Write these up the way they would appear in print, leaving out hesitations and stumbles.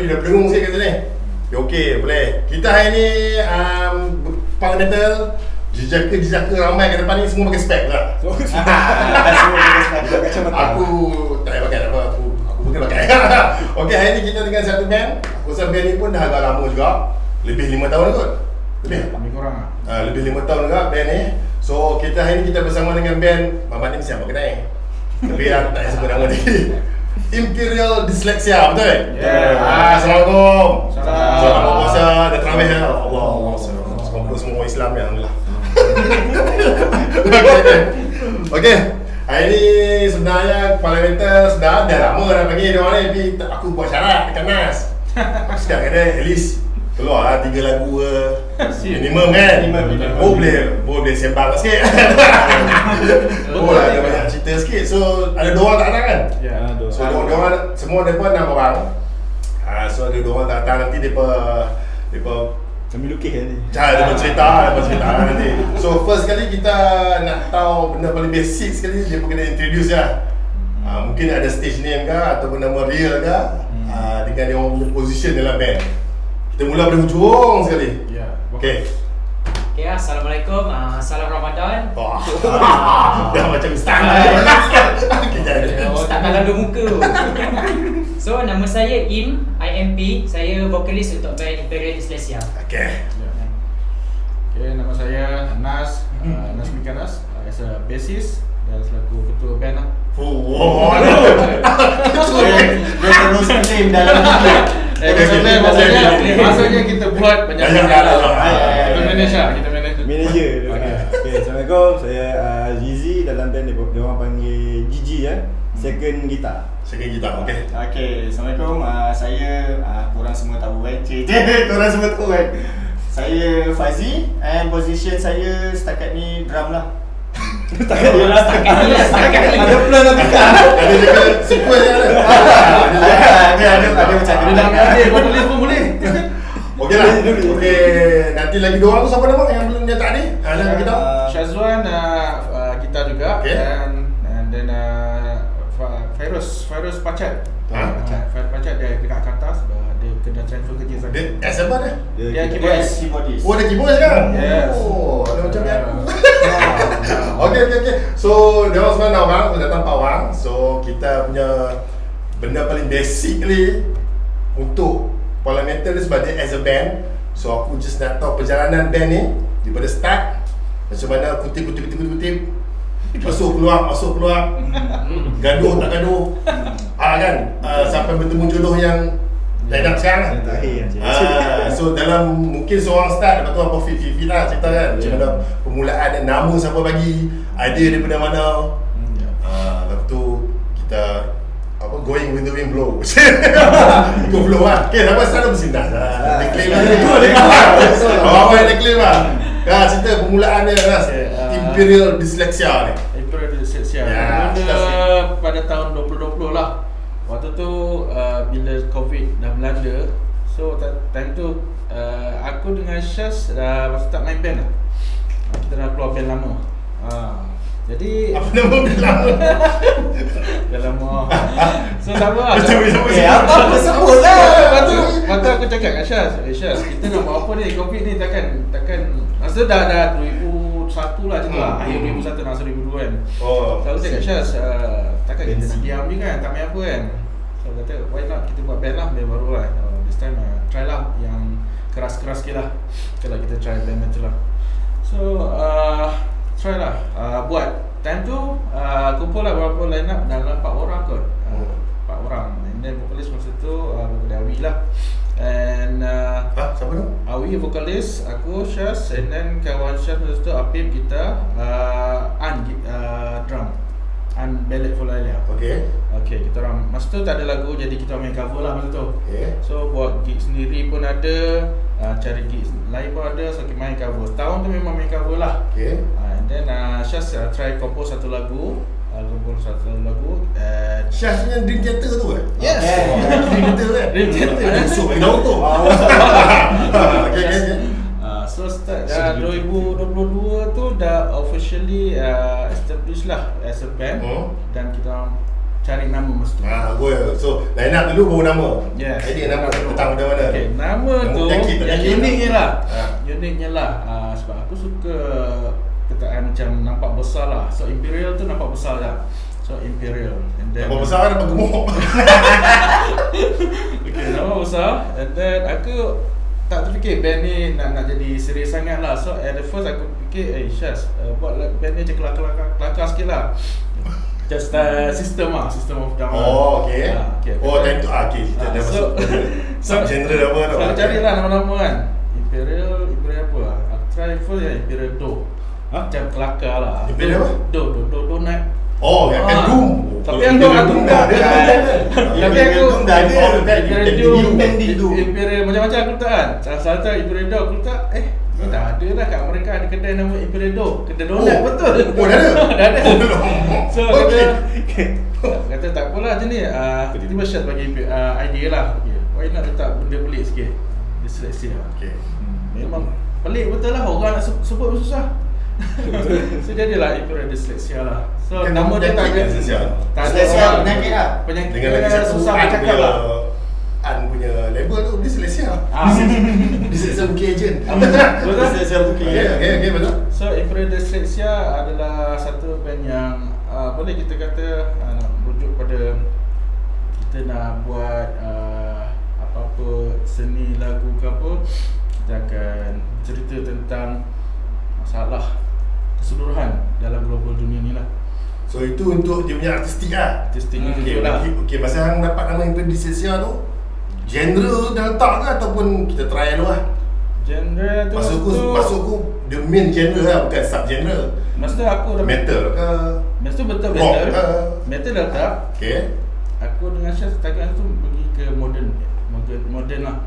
dah berdengung sikit kat sini. Okey, boleh. Kita hari ni fundamental jejaka ramai kat depan ni semua pakai spek lah. Semua pakai spek. Aku tak payah pakai apa. Aku mungkin pakai. Okey, hari ni kita dengan satu band. Aku rasa band ni pun dah agak lama juga. Lebih 5 tahun kot. Lebih kurang lah. Lebih 5 tahun juga band ni. So kita hari ni kita bersama dengan band Mamat ni siapa kenal tapi tak payah sebut nama ni. Imperial Dyslexia, betul? Assalamualaikum. Selamat puasa dan tarawih ya. Allah. Semoga semua Islam ya, alhamdulillah. Okey. Hari ni sebenarnya Parliamental sudah lama dah panggil dia orang ni, tapi aku buat syarat dekat Nas. Aku cakap kena at least keluar lah 3 lagu minimum kan. Boleh sembang sikit. Ada banyak cerita sikit. So ada 2 orang tak datang kan? Ya, So 2 orang semua mereka 6 orang. So ada 2 orang tak datang, nanti mereka Sambil lukis kan ni. dia bercerita nanti. So first kali kita nak tahu benda paling basic sekali, dia pun kena introduce lah. Mungkin ada stage name ke ataupun nama real ke, dengan dia orang punya position dalam band. Kita mula dari hujung sekali. Ya. Okay. Okay, Assalamualaikum. Salam Ramadan. Dah macam ustaz. Ustaz dalam 2 muka. So, nama saya IMP. Saya vokalis untuk band Imperial Dyslexia. Okay. Okay, nama saya Nas Mikanas, as a bassist dan selaku ketua band lah. Dia terus claim dalam Maksudnya kita buat banyak benda lah. Kita manage. Manager. Okay, Assalamualaikum. Saya Zizi, dalam band dia orang panggil Gigi second guitar. Okay. Assalamualaikum. Saya korang semua tahu kan. Korang semua tahu kan. Saya Fazi, and position saya setakat ni drum lah. Setakat ni. Ada plan nak tukar. Ada juga sequel je ada. Ada macam tu. Kau tulis pun boleh. Okey lah. Okey, nanti lagi 2 orang tu siapa nama yang belum nyata ni? Nak kita tahu. Syazwan kita juga, Okay. and then Fairuz Pacat. Fairuz Pacat dia dekat Kartas, dia kena transfer kerja Dia sekarang. as apa dia? Dia keyboardist. Oh, ada keyboard sekarang? Yes. Oh, ada macam ni aku. Okay. So, dia orang semua 6 orang, datang 4 orang. So, kita punya benda paling basic ni untuk Parliamental ni sebab dia as a band. So, aku just nak tahu perjalanan band ni daripada start, macam mana kutip. Masuk keluar, gaduh tak gaduh, kan? Sampai bertemu jodoh yang line up sekarang lah. So dalam mungkin seorang start, lepas tu apa fit lah cerita kan. Macam mana permulaan dan nama siapa bagi, idea daripada mana. Lepas tu kita going with the wind blow. Ikut flow lah. Okay, sampai sana bersindas lah. Declaim lah. Awal declaim lah. Cerita permulaan dia Ras. Imperial Dyslexia ni. Imperial Dyslexia. Pada tahun 2020 lah. Waktu tu bila COVID dah melanda, so time tu aku dengan Syaz dah start main band lah. Kita dah keluar band lama. Jadi Apa nama band lama? dah lama. So sama lah. Apa sebut lah. Lepas tu aku cakap kat Syaz, Syaz, kita nak buat apa ni? COVID ni takkan masa dah 2001 lah macam tu lah. Akhir 2001 masa 2002 kan. So aku cakap Syaz, takkan kita nak diam je kan, tak main apa kan. So aku kata why not kita buat band lah, band baru lah. This time try lah yang keras-keras sikit lah. Kalau kita try band metal lah. So try lah, buat time tu kumpul lah beberapa line up dalam 4 orang kot. 4 orang. And then vokalis masa tu Awi lah. And siapa tu? Awi vokalis, aku Syaz, and then kawan Syaz masa tu Apip kita, An drum, An ballad for Laila. Okay, kita orang masa tu tak ada lagu, jadi kita main cover lah masa tu. So buat gig sendiri pun ada, cari gig lain pun ada, so kita main cover. Tahun tu memang main cover lah. And then Syaz try compose satu lagu. Syaz punya Dream Theater tu kan? Yes. Dream Theater kan? Dream Theater. So, bagi tahu tu. Okay. So start 2022 tu dah officially established lah as a band. Dan kita cari nama masa tu. So line up dulu baru nama. Yes. Idea nama datang dari mana? Okay, nama tu penyakit, yang penyakit uniknya lah. Ha. Uniknya lah sebab aku suka ketaan macam nampak besar lah. So Imperial tu nampak besar lah. So Imperial. And then Nampak besar kan nampak gemuk. okay, nama besar. And then aku tak terfikir band ni nak jadi serius sangat lah. So at the first aku fikir Syaz buat band ni macam kelakar sikit lah. Just system of down. Okay. Time tu okay. Kita dah masuk sub-genre apa tu. So aku carilah nama-nama kan. Imperial apa lah. Aku try first yang Imperial Do. Macam kelakar lah. Imperial apa? Donut. Yang Doom. Tapi yang Doom aku tak. Tapi aku Imperial macam-macam aku letak kan. Salah satu Imperial Do aku letak ni tak ada lah kat mereka ada kedai nama Imperial Do. Kedai donut betul. Dah ada? Dah ada. So kata tak apalah je ni. Tiba-tiba Syaz bagi idea lah. Why not letak benda pelik sikit. Dyslexia. Memang pelik betul lah. Orang nak sebut pun susah. So jadilah Imperial Dyslexia lah. So nama dia tak ada. Dyslexia penyakit lah. Penyakit dengan lagi satu susah bercakap lah. An punya label tu Dyslexia. Dyslexia booking agent. Betul? Dyslexia booking agent. Okay, betul. So Imperial Dyslexia adalah satu band yang boleh kita kata nak merujuk pada kita nak buat apa-apa seni lagu ke apa, kita akan cerita tentang masalah keseluruhan dalam global dunia ni lah. So itu untuk dia punya artistik lah. Artistiknya Okay, lah. okay, masa hang dapat nama Imperial Dyslexia tu, genre dah letak ke ataupun kita try dulu lah? Genre tu Maksudku the main genre lah, bukan sub genre. masa aku dah Metal ke? masa tu betul Rock metal. ke? Metal dah tak. Okay. Aku dengan Syaz setakat tu pergi ke modern lah.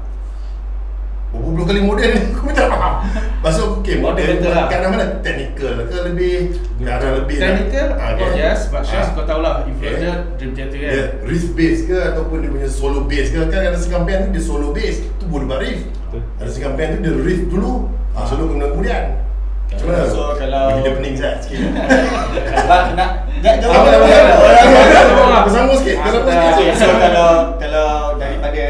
Berpuluh kali modern ni aku tak faham. Maksud okay, modern Betul lah. kat mana? Technical ke lebih? Ke arah lebih Technical, okay. yes, but Syaz kau tahulah influencer Dream Theater kan. Dia riff bass ke ataupun dia punya solo bass ke? Kan ada setengah band tu dia solo bass, tu boleh buat riff. Ada setengah band tu dia riff dulu, solo kemudian. Macam mana? So kalau bagi dia pening Zat sikit. nak jawab Bersambung sikit. So kalau daripada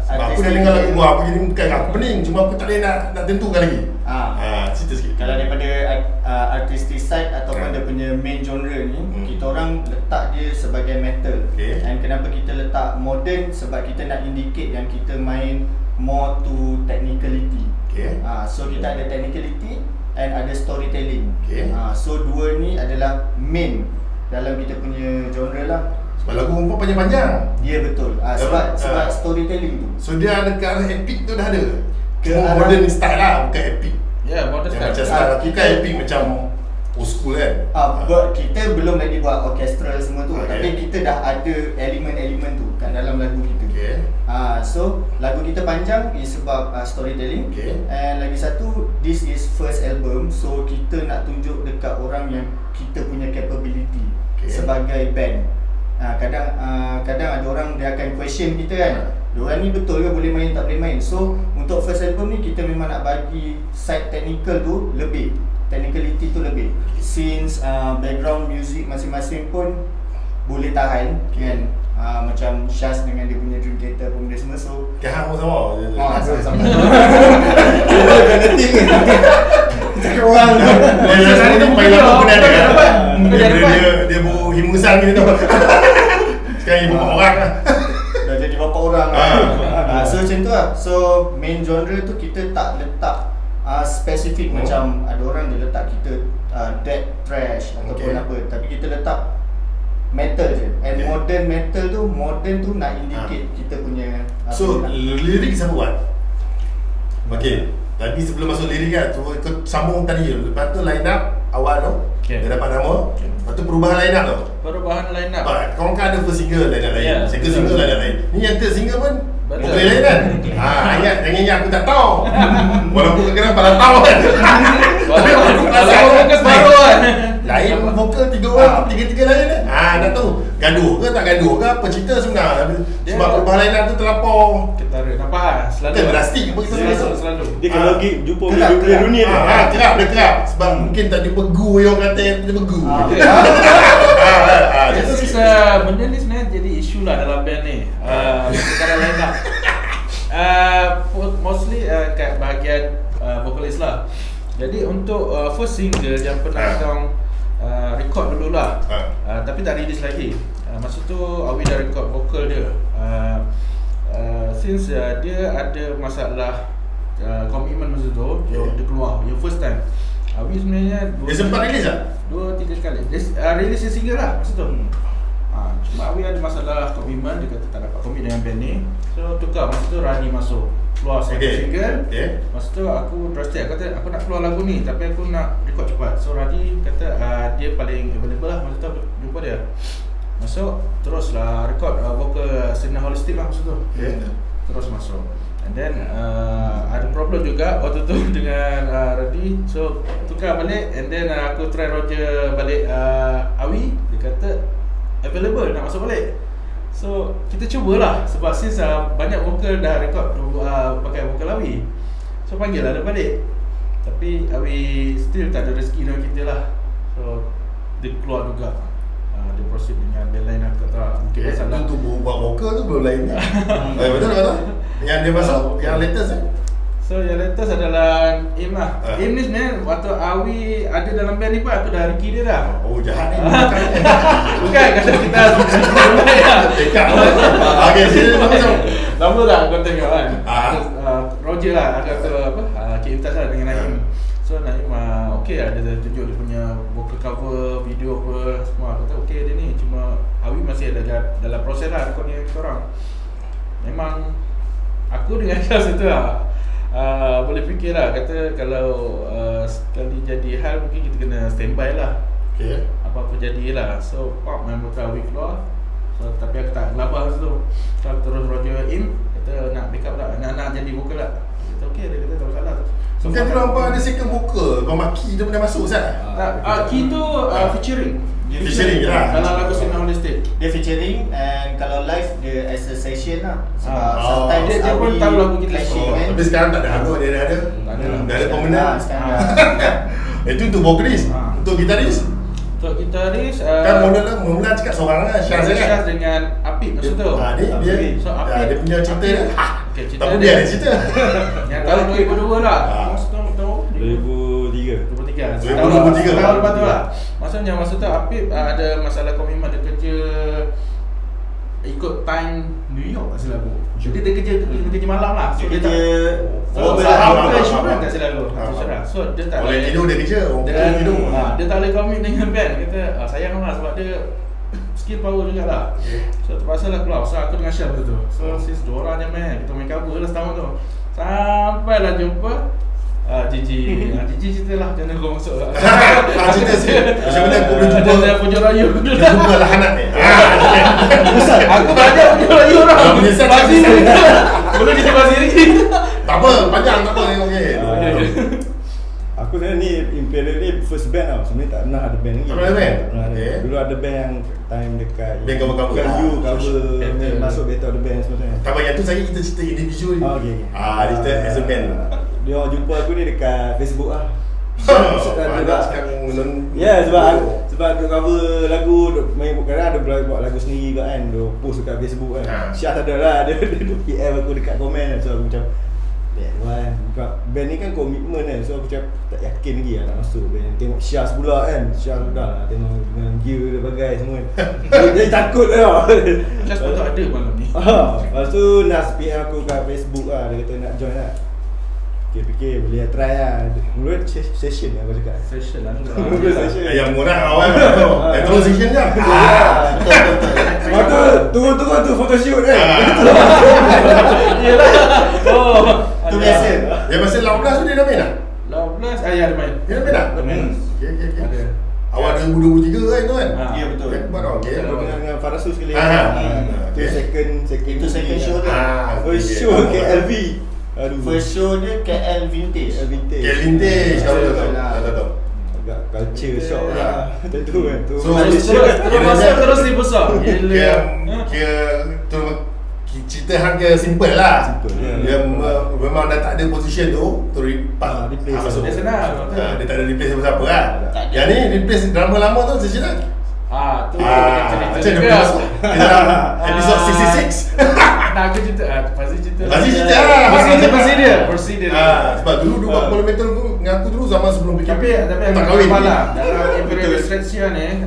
Aku dah dengar lagu aku jadi bukan aku pening, cuma aku tak boleh nak tentukan lagi. Cerita sikit. Kalau daripada artistic side ataupun dia punya main genre ni, kita orang letak dia sebagai metal. Okay. And kenapa kita letak modern? Sebab kita nak indicate yang kita main more to technicality. Okay. So kita ada technicality and ada storytelling. Okay. So dua ni adalah main dalam kita punya genre lah. Sebab lagu pun panjang-panjang. Ya betul. Sebab storytelling tu. So dia ada ke arah epic tu dah ada. Ke Cuma arah- modern style lah, bukan epic. Ya, modern Yang macam style. style kita epic macam old school kan. Kita belum lagi buat orchestral semua tu, Okay. tapi kita dah ada elemen-elemen tu kat dalam lagu kita. Okay. So lagu kita panjang is sebab storytelling. Okay. And lagi satu, this is first album, so kita nak tunjuk dekat orang yang kita punya capability sebagai band. Kadang ada orang dia akan question kita kan, diorang ni betul ke boleh main tak boleh main. So untuk first album ni kita memang nak bagi side technical tu lebih, technicality tu lebih. Since background music masing-masing pun boleh tahan kan. Macam Syaz dengan dia punya Dream Theater pun dia semua, so Kahang pun sama. sama-sama. Cakap orang tu. Dia main lama pun ada kan. Dia bawa himusan gitu tu. Sekarang ibu orang lah. Dah jadi bapa orang so macam tu lah. So main genre tu kita tak letak spesifik macam ada orang dia letak kita death thrash ataupun apa, tapi kita letak metal je. And modern metal tu, modern tu nak indicate kita punya So lirik siapa buat? Okay. Tapi sebelum masuk lirik kan, kau sambung tadi. Lepas tu line up awal tu, dia dapat nama. Lepas tu perubahan line up tu. Perubahan line up. Korang kan ada first single line up lain, Ya, second single line up lain. Ni yang third single pun Betul. boleh lain kan? Ayat jangan ingat aku tak tahu. Walaupun kadang-kadang pada tahu kan. Kalau fokus baru kan. Lain vokal 3 orang, 3-3 lain ni. Nak tahu gaduh ke tak gaduh ke, apa cerita sebenarnya. Sebab perbahagian tu terlampau Ketara, nampak lah? Selalu drastik apa kita selalu. Dia kalau jumpa benda dunia ni. Kerap. Sebab mungkin tak jumpa gu yang kata dia bergu. Benda ni sebenarnya jadi isu lah dalam band ni. Perkara lain lah. Mostly kat bahagian vokalis lah. Jadi untuk first single yang pernah kong record dulu lah, tapi tak release lagi. Masa tu Awi dah record vokal dia. Since dia ada masalah komitmen masa tu, dia keluar yang first time. Awi sebenarnya Dia sempat release tak? 2-3 kali. Dia release single lah masa tu. Cuma Awi ada masalah komitmen, dia kata tak dapat komit dengan band ni. So tukar, masa tu Rani masuk, keluar single. Masa tu aku drastic, aku kata aku nak keluar lagu ni tapi aku nak record cepat. So Rani kata dia paling available lah, masa tu aku jumpa dia. Masuk, teruslah record vokal Sinar Holistic lah masa tu. Terus masuk. And then ada problem juga waktu tu dengan Radi. So tukar balik, and then aku try Roger balik Awi. Dia kata available nak masuk balik. So kita cubalah, sebab since banyak vokal dah record pakai vokal Awi. So panggil lah dia balik. Tapi Awi still tak ada rezeki dengan kita lah. So dia keluar juga. Dia proceed dengan band lain lah, kata mungkin masalah tu buat vokal tu belum lain ni. Betul tak? Yang dia masuk, yang latest ni. So yang latest adalah Im lah. Im ni sebenarnya waktu Awi ada dalam band ni pun aku dah reki dia dah. Oh jahat ni. Bukan, kata kita dekat. Okey, sini macam lama tak kau tengok kan. Roger lah, aku kata apa, K-Imtaz lah dengan Naim. So Naim okey lah, dia tunjuk dia punya vocal cover, video apa semua. Aku kata okey dia ni, cuma Awi masih ada dalam proses lah rekod ni kita orang. Memang aku dengan Syaz tu lah boleh fikir lah, kata kalau sekali jadi hal mungkin kita kena standby lah. Apa-apa jadilah. So pop main vokal Awi keluar. So tapi aku tak gelabah masa tu. So aku terus Roger Im, kata nak backup tak, nak jadi vokal tak. Kata okey, dia kata tak masalah tu. So kan tu nampak ada second vokal, kau maki tu pernah masuk Ustaz? Key tu featuring. Featuring lah. Dalam lagu Sinar Holistic. Dia featuring, and kalau live dia as a session lah. Sebab sometimes dia pun tahu lagu kita clashing kan. Tapi sekarang tak ada lagu, dia dah ada. Dah ada pemenang. Itu untuk vokalis. Untuk gitaris? Untuk gitaris kan mula cakap seorang lah, Syaz dengan Apip masa tu. Dia so Apip dia punya cerita dia. Cerita tak dia cerita. Yang tahun 2002 lah. Masa tahun 2003. Tahun lepas tu lah. Maksudnya masa tu Apip ada masalah komitmen, dia kerja ikut time New York tak silap aku. Jadi dia kerja malam lah. So dia tak silap aku. So dia tak boleh tidur, dia kerja. Dia tak boleh komit dengan band. Kata sayang lah sebab dia skill power jugalah. So terpaksa lah keluar. So aku dengan Syah tu. So since 2 orang je main, kita main cover lah setahun tu. Sampai lah jumpa Gigi cerita lah macam mana kau masuk lah. Cerita sikit macam mana kau boleh jumpa Ada Pujuk Rayu. Jumpa lah anak ni. Aku banyak Pujuk Rayu orang. Pasti boleh kita pasti lagi. Tak apa, panjang tak apa. Aku sebenarnya ni Imperial ni first band tau. Sebenarnya tak pernah ada band lagi. Tak pernah ada band? Dulu ada band yang time dekat band cover-cover masuk Battle of the Band sebenarnya. Tak apa, yang tu saya kita cerita individual ni. Okay. Dia cerita as a band. Dia orang jumpa aku ni dekat Facebook lah. Sebab aku cover lagu, main kadang ada buat lagu sendiri juga kan. Dia post dekat Facebook kan. Syah tak ada lah, dia PM aku dekat komen. So aku macam band ni kan komitmen kan. So aku macam tak yakin lagi lah nak masuk band. Tengok Syaz pula kan. Syaz dah lah tengok dengan gear dia bagai semua kan. Dia takut lah. Syaz pun tak ada malam ni. Lepas tu Nas PM aku kat Facebook lah. Dia kata nak join lah. Fikir boleh try lah. Mula session lah aku cakap. Session lah. Yang murah awal terus session je. Lepas tu turun-turun tu photoshoot kan. Yelah. Tu biasa. Yang masa 18 tu dia dah main tak? 18? Ya ada main. Dia dah main tak? Okay. Awal 2023 kan tu kan? Ya betul. Dengan Farasu sekali. Itu second show tu. First show KLV. First show dia KL Vintage. KL Vintage. Tahu. Agak culture shock lah. Tentu kan. Tu. So, Terus dibesar. cerita hang dia simple lah. Simple, Dia memang dah tak ada position tu replace masuk. Dia senang. Dia tak ada replace siapa-siapa lah. Tak ada. Yang ni replace drama lama tu macam mana? Tu Macam dia boleh masuk dalam episode 66. Nak aku cerita, Fazli cerita lah. Procedur. Sebab dulu buat parliamental tu dengan aku dulu zaman sebelum PKP. Tapi tak tak kahwin. lah. Dalam Imperial Distraction ni,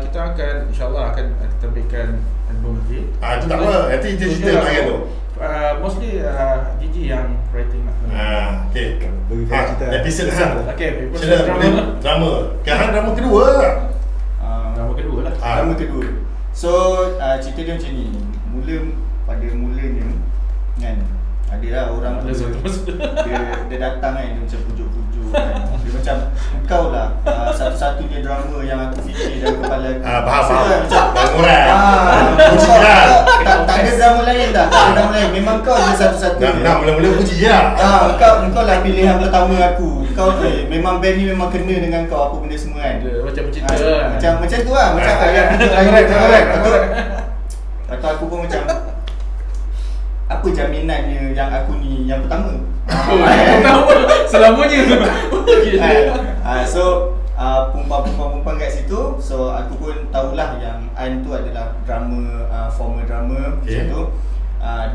kita akan InsyaAllah akan terbitkan album lagi. Itu tak apa. Nanti kita cerita bahagian tu. Mostly Gigi yang writing lah. Okay. Bagi cerita. Episode Han. Okay, Cerita drama. Han drama kedua lah. Drama kedua lah. Drama kedua. So cerita dia macam ni. Mulanya kan, adalah orang tu dia datang kan, dia macam pujuk-pujuk kan. Dia macam kau lah satu-satunya drama yang aku fikir dalam kepala aku. Faham. Macam Puji lah. tak ada drama lain dah. Tak ada drama lain. Memang kau je satu-satunya. Nak mula-mula puji lah. Kau lah pilihan pertama aku. Kau memang band ni memang kena dengan kau apa benda semua kan. Macam bercerita lah. Macam tu lah. Macam ayat. Atau aku pun macam apa jaminannya yang aku ni yang pertama? Pertama selamanya. So perempuan-perempuan kat situ. So aku pun tahulah yang Ain tu adalah drama, former drama macam tu.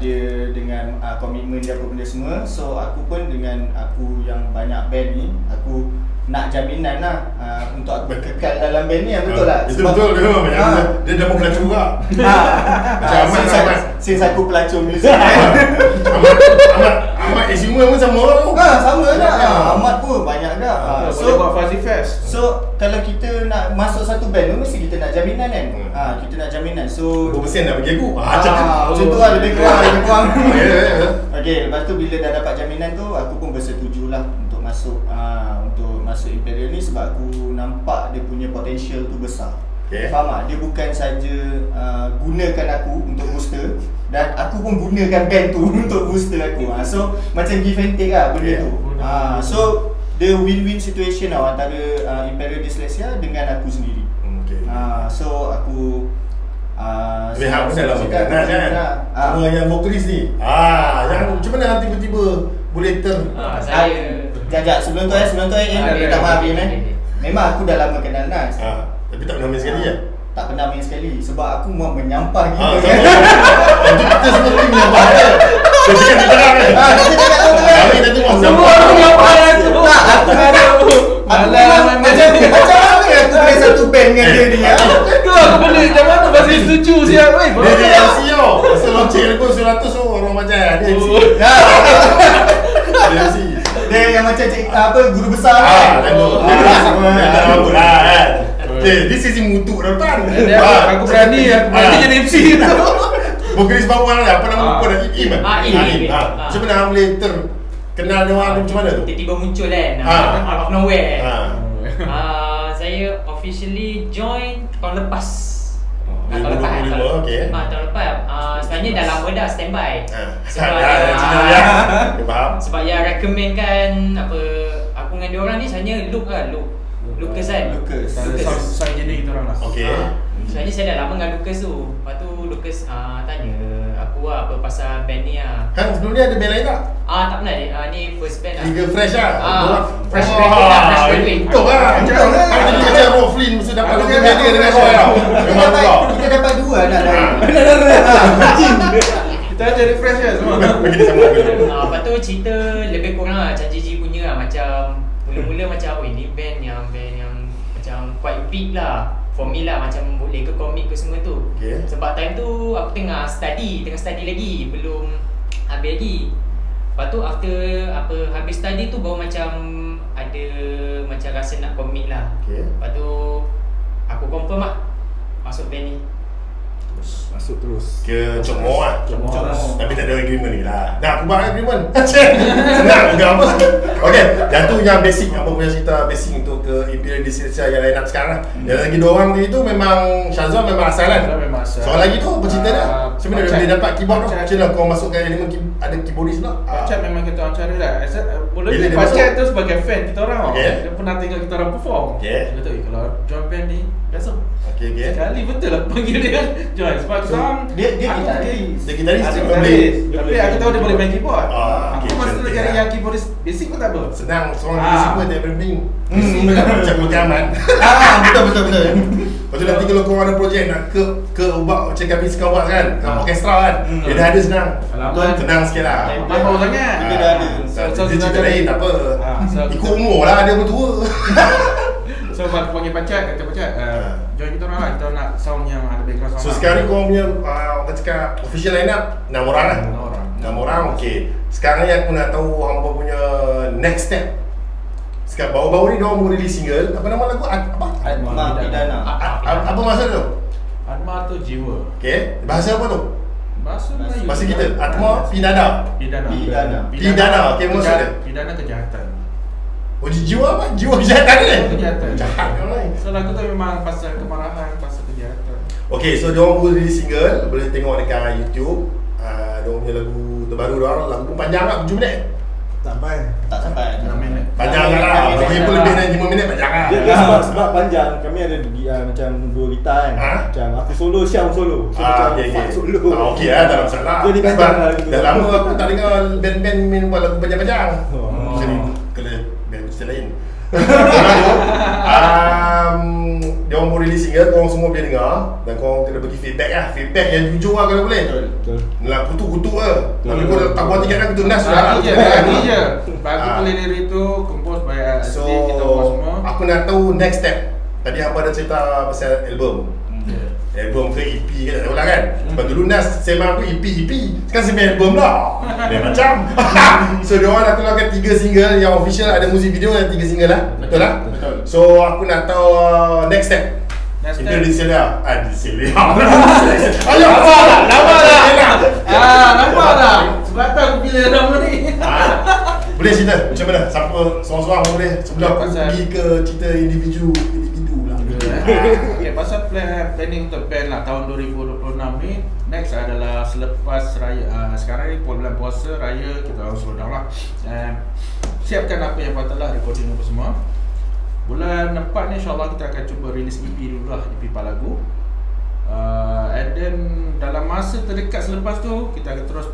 Dia dengan komitmen dia apa benda semua. So aku pun dengan aku yang banyak band ni, aku nak jaminan lah untuk aku kekal dalam band ni, betul tak? Itu betul dia memang dia dah mau pelacur juga. Macam Ahmad. Since aku pelacur muzik. Ahmad Azimur pun sama lah. Sama dah. Ahmad pun banyak dah. So buat Fuzzy Fest. So kalau kita nak masuk satu band tu mesti kita nak jaminan kan. Kita nak jaminan. So berapa sen nak bagi aku? macam tu lah, lebih kurang. Okay, lepas tu bila dah dapat jaminan tu, aku pun bersetuju lah untuk masuk Imperial ni sebab aku nampak dia punya potential tu besar. Faham tak? Dia bukan saja gunakan aku untuk booster, dan aku pun gunakan band tu untuk booster aku. So macam give and take lah benda tu. So the win-win situation lah antara Imperial Dyslexia dengan aku sendiri. So aku Tapi hang pun dalam makanan kan. Semua yang vokalis ni. Yang macam mana hang tiba-tiba boleh Saya Jajak sebelum tu minta maaf memang aku dah lama kenal Nas. Tapi tak pernah main sekali ya? Tak pernah main sekali sebab aku mau menyampah gila kan. Itu kita semua ni menyampah je. Kita cakap terang kan? Kita cakap terang. Kami nanti mau Semua menyampah. orang menyampah tu. Tak, aku ada macam mana aku main satu band dengan dia ni. Tu aku boleh macam mana Fazli setuju siap. Dia MC tau. Pasal launching lagu 100 tu orang macam dia MC. Dia MC. Dia yang macam guru besar kan. Dia dah lama lah kan. Okay, this is mutu dah depan. Aku berani jadi MC tu. Vokalis bawang lah, apa nama lupa dah? Im. Im. Macam mana hang boleh kenal dia orang macam mana tu? tiba-tiba muncul kan, out of nowhere. Saya officially join tahun lepas. Tahun lepas. Tahun lepas. Sebenarnya dah lama dah standby. Sebab yang recommend kan aku dengan dia orang ni sebenarnya Lucas kan. Lucas. Saya jenis kita orang lah. Sebenarnya saya dah lama dengan Lucas tu. Lepas tu Lucas tanya aku apa pasal band ni lah. Kan sebelum ni ada band lain tak? Tak pernah ni first band lah. Liga fresh lah. Fresh graduate lah, fresh graduate. Betul lah. Macam Rob Flynn mesti dapat logo media dengan Roy tau. Memang kau. Kita dapat dua nak Kita jadi fresh lah semua. Begini sama. Lepas tu cerita lebih kurang lah macam Gigi punya lah. Macam mula-mula macam ini band yang macam quite big lah for me lah, macam boleh ke komik ke semua tu. Sebab time tu aku tengah study lagi, belum habis lagi. Lepas tu after habis study tu baru macam ada macam rasa nak komik lah. Lepas tu aku confirm lah masuk band ni. Masuk terus. Ke Cokmo lah. Cokmo. Tapi tak ada agreement ni lah. Nak aku buat agreement. Senang enggak apa. Okay, yang tu yang basic, apa punya cerita basic untuk ke Imperial Distillery yang line up sekarang lah. Yang lagi dua orang tu itu memang Syazwan memang asal kan? Memang asal. Soal lagi tu apa cerita dia? Sebenarnya dia dapat keyboard tu. Macam mana kau masukkan elemen ada keyboardist pula? Pachat memang kita orang cari lah. Bila Boleh dia Pachat masuk? tu sebagai fan kita orang. Okay. Dia pernah tengok kita orang perform. Okay. Dia kata, kalau join band ni biasa. Okay. Sekali betul lah panggil dia join. Sebab kita orang Dia aku- gitaris. Dia gitaris, Ada dia gitaris. boleh. Tapi aku tahu dia boleh main keyboard. Okay, Aku masa tu cantik cari lah. yang keyboardist basic pun tak apa. Senang, seorang dia simple dia berding. Macam keluarga aman. Betul. Lepas tu nanti kalau korang ada projek nak ke ubah macam kami sekarang buat kan, ke orkestra kan, dia dah ada senang. Alamak. Senang sikit lah. Mampu sangat. Dia dah ada. Dia cerita lain tak apa. So, Ikut umur lah dia pun tua. So aku panggil Pachat, kata Pachat, join kita orang lah. Kita nak sound yang ada background sound. So sekarang ni korang punya orang cakap official line up 6 orang lah. 6 orang, okay. Sekarang ni aku nak tahu hampa punya next step. Sekarang baru-baru ni diorang mau release single. Apa nama lagu? Apa? Atma Pidana. Apa maksud tu? Atma tu jiwa. Okay, bahasa apa tu? Bahasa Melayu. Bahasa kita, Atma Pidana. Pidana. Pidana, okay, maksud dia? Pidana kejahatan. Oh, jiwa apa? Jiwa kejahatan ni? Kejahatan. Jahat dia orang ni. So lagu tu memang pasal kemarahan, pasal kejahatan. Okay, so diorang pun release single. Boleh tengok dekat YouTube. Diorang punya lagu terbaru diorang. Lagu pun panjang lah, 7 minit. Tak sampai 6 minit. Panjang lah. Bagi pun lebih dari 5 minit panjang lah. Dia sebab panjang, kami ada macam 2 gitar kan. Macam aku solo, Syam solo. So macam okay. Fat solo. Okay lah, tak ada masalah. Jadi panjang lah lagu tu. Dah lama aku tak dengar band-band main buat lagu panjang-panjang. Jadi kena band mesti lain. Dia orang mau release single, korang semua boleh dengar. Dan korang kena bagi feedback lah. Feedback yang jujur lah kalau boleh. Betul. Nak kutuk-kutuk lah. Tapi kau tak buat tiket lah, kutuk nas sudah lah. Lagi je. Bagi lirik tu compose by So, kita buat semua. aku nak tahu next step. Tadi hampa ada cerita pasal album. Album ke EP ke tak tahu lah kan. Sebab dulu Nas sembang aku EP. Sekarang sembang album lah. Dia macam. So diorang nak keluarkan 3 single yang official, ada music video yang 3 single lah. Betul lah? Betul. So aku nak tahu next step. Next Kita step. di sini lah. Di sini. Ayo, nampak dah. Nampak dah. Sebab tu aku pilih nama ni. Boleh cerita macam mana? Siapa seorang-seorang boleh sebelum aku Pasal- pergi ke cerita individu lah. Okay, pasal planning untuk band lah tahun 2026 ni. Next adalah selepas raya, sekarang ni bulan puasa, raya, kita harus slow down lah. Siapkan apa yang patutlah, recording apa semua. Bulan 4 ni insyaAllah kita akan cuba release EP dulu lah, EP 4 lagu. And then dalam masa terdekat selepas tu kita akan terus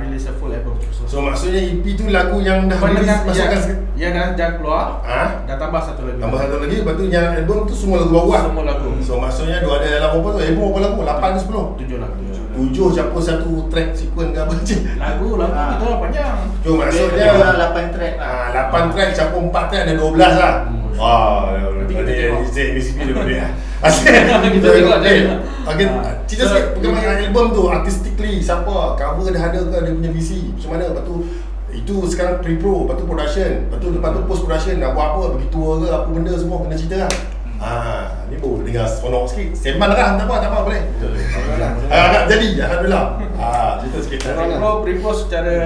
release a full album. So maksudnya EP tu lagu yang dah release, masukkan yang dah keluar, dah tambah satu lagi. tambah satu lagi, lepas tu yang album tu semua lagu baru lah. Semua lagu. So maksudnya dia ada dalam apa tu? Album berapa lagu? 8 ke 10? 7 lagu. 7 campur satu track sequence ke apa je. Lagu kita orang panjang. So maksudnya Dia 8 track lah. 8 track campur 4 track ada 12 lah. Nanti kita tengok. MCP dia boleh lah. Kita tengok je. Okay, cerita sikit perkembangan album tu, artistically siapa, cover dah ada ke, dia punya visi macam mana, lepas tu itu sekarang pre-pro, lepas tu production, lepas tu post production, nak buat apa, pergi tour ke, apa benda semua kena cerita lah. Ni baru dengar seronok sikit, sembang lah, tak apa boleh. Nak jadi, Alhamdulillah. Cerita sikit. Pre-pro secara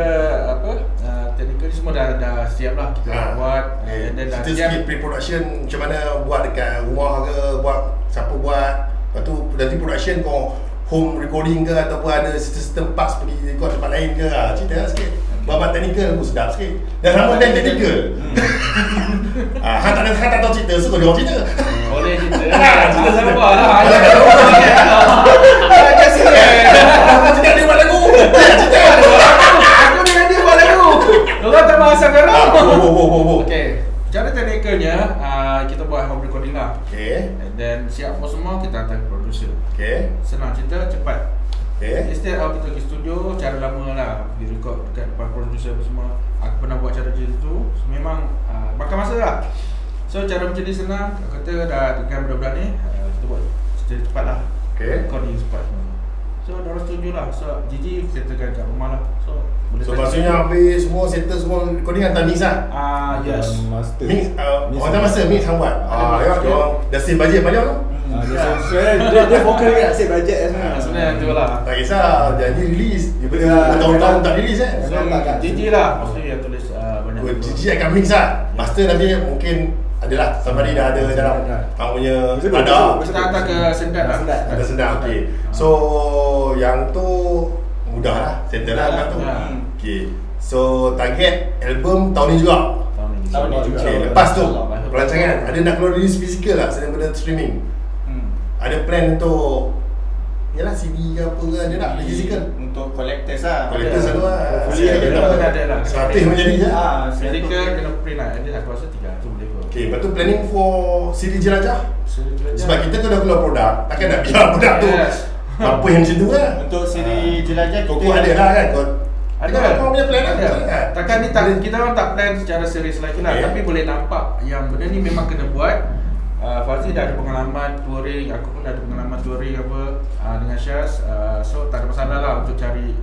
teknikal semua dah siap lah, kita dah buat. And then dah Cerita siap. sikit pre-production macam mana buat dekat rumah ke, buat siapa buat. Lepas tu nanti production kau home recording ke ataupun ada sistem parts pergi record tempat lain ke. Cerita lah sikit. Babat teknikal pun sedap sikit. Dan sama band teknikal. Han tak tahu cerita, so kau jawab cerita. Boleh cerita. Cerita Sabar lah. Jangan sikit. Aku cakap dia buat lagu. Cerita. Aku dengan dia buat lagu. Orang tak bahasa sekarang. Bo. Okay, cara teknikalnya kita buat home recording lah. Okay. And then siap apa semua, kita hantar ke producer. Okay. Senang cerita, cepat. Okay. Instead of kita pergi studio, cara lama lah pergi record dekat depan producer apa semua. Aku pernah buat cara macam tu. Memang makan masa lah. So cara macam ni senang. Aku kata dah dengan budak-budak ni, kita buat secara cepat lah. Okay. Record ni cepat. So diorang setuju lah. So Gigi settlekan kat rumah lah. So boleh So maksudnya habis semua settle semua recording hantar mix lah. yes. Master. Mix, orang tak masa mix hang buat. Ya, dia orang dah save budget banyak tu. Dia fokus lagi nak save budget Sebenarnya tu lah. Tak kisah, janji release. Dia bertahun-tahun tak release JJ lah maksudnya yang tulis banyak. JJ akan mix lah. Master nanti mungkin adalah somebody dah ada dalam hang punya ada. Kita hantar ke sendat lah. Ada sendat, okey. So yang tu mudah lah, settle lah kan tu. Okey. So target album tahun ni juga. Tahun ni juga. Okay, lepas tu perancangan ada nak keluar release fizikal lah selain daripada streaming. Ada plan untuk yalah CD ke apa ke ada tak fizikal untuk collectors lah. Collectors selalu lah. Ada lah. 100 menjadi je. Fizikal kena print lah. Dia aku rasa 300 boleh kot. Okay, lepas tu planning for CD Jelajah. Sebab kita tu dah keluar produk, takkan nak biar produk tu apa yang macam tu lah. Untuk siri Jelajah kau ada lah kan kau. Ada. Kau punya plan Ada. kan? Takkan ni tak, kita orang tak plan secara serius lagi lah. Tapi boleh nampak yang benda ni memang kena buat. Fazli dah ada pengalaman touring, aku pun dah ada pengalaman touring apa dengan Syaz. So tak ada masalah lah untuk cari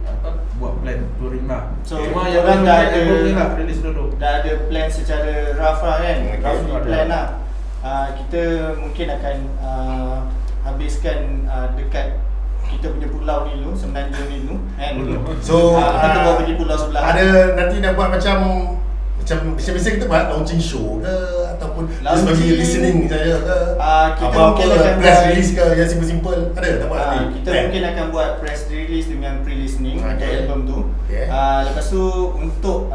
buat plan touring lah. So cuma yang orang dah ada lah release dulu. Dah ada plan secara rough lah kan. Rough plan lah. Kita mungkin akan habiskan dekat kita punya pulau ni dulu, Semenanjung ni dulu kan. So kita bawa pergi pulau sebelah. Ada nanti nak buat macam biasa kita buat launching show ke ataupun just bagi listening saja ke kita mungkin akan press buat release ke yang simple-simple ada tak buat nanti kita mungkin akan buat press release dengan pre-listening untuk album tu. Lepas tu untuk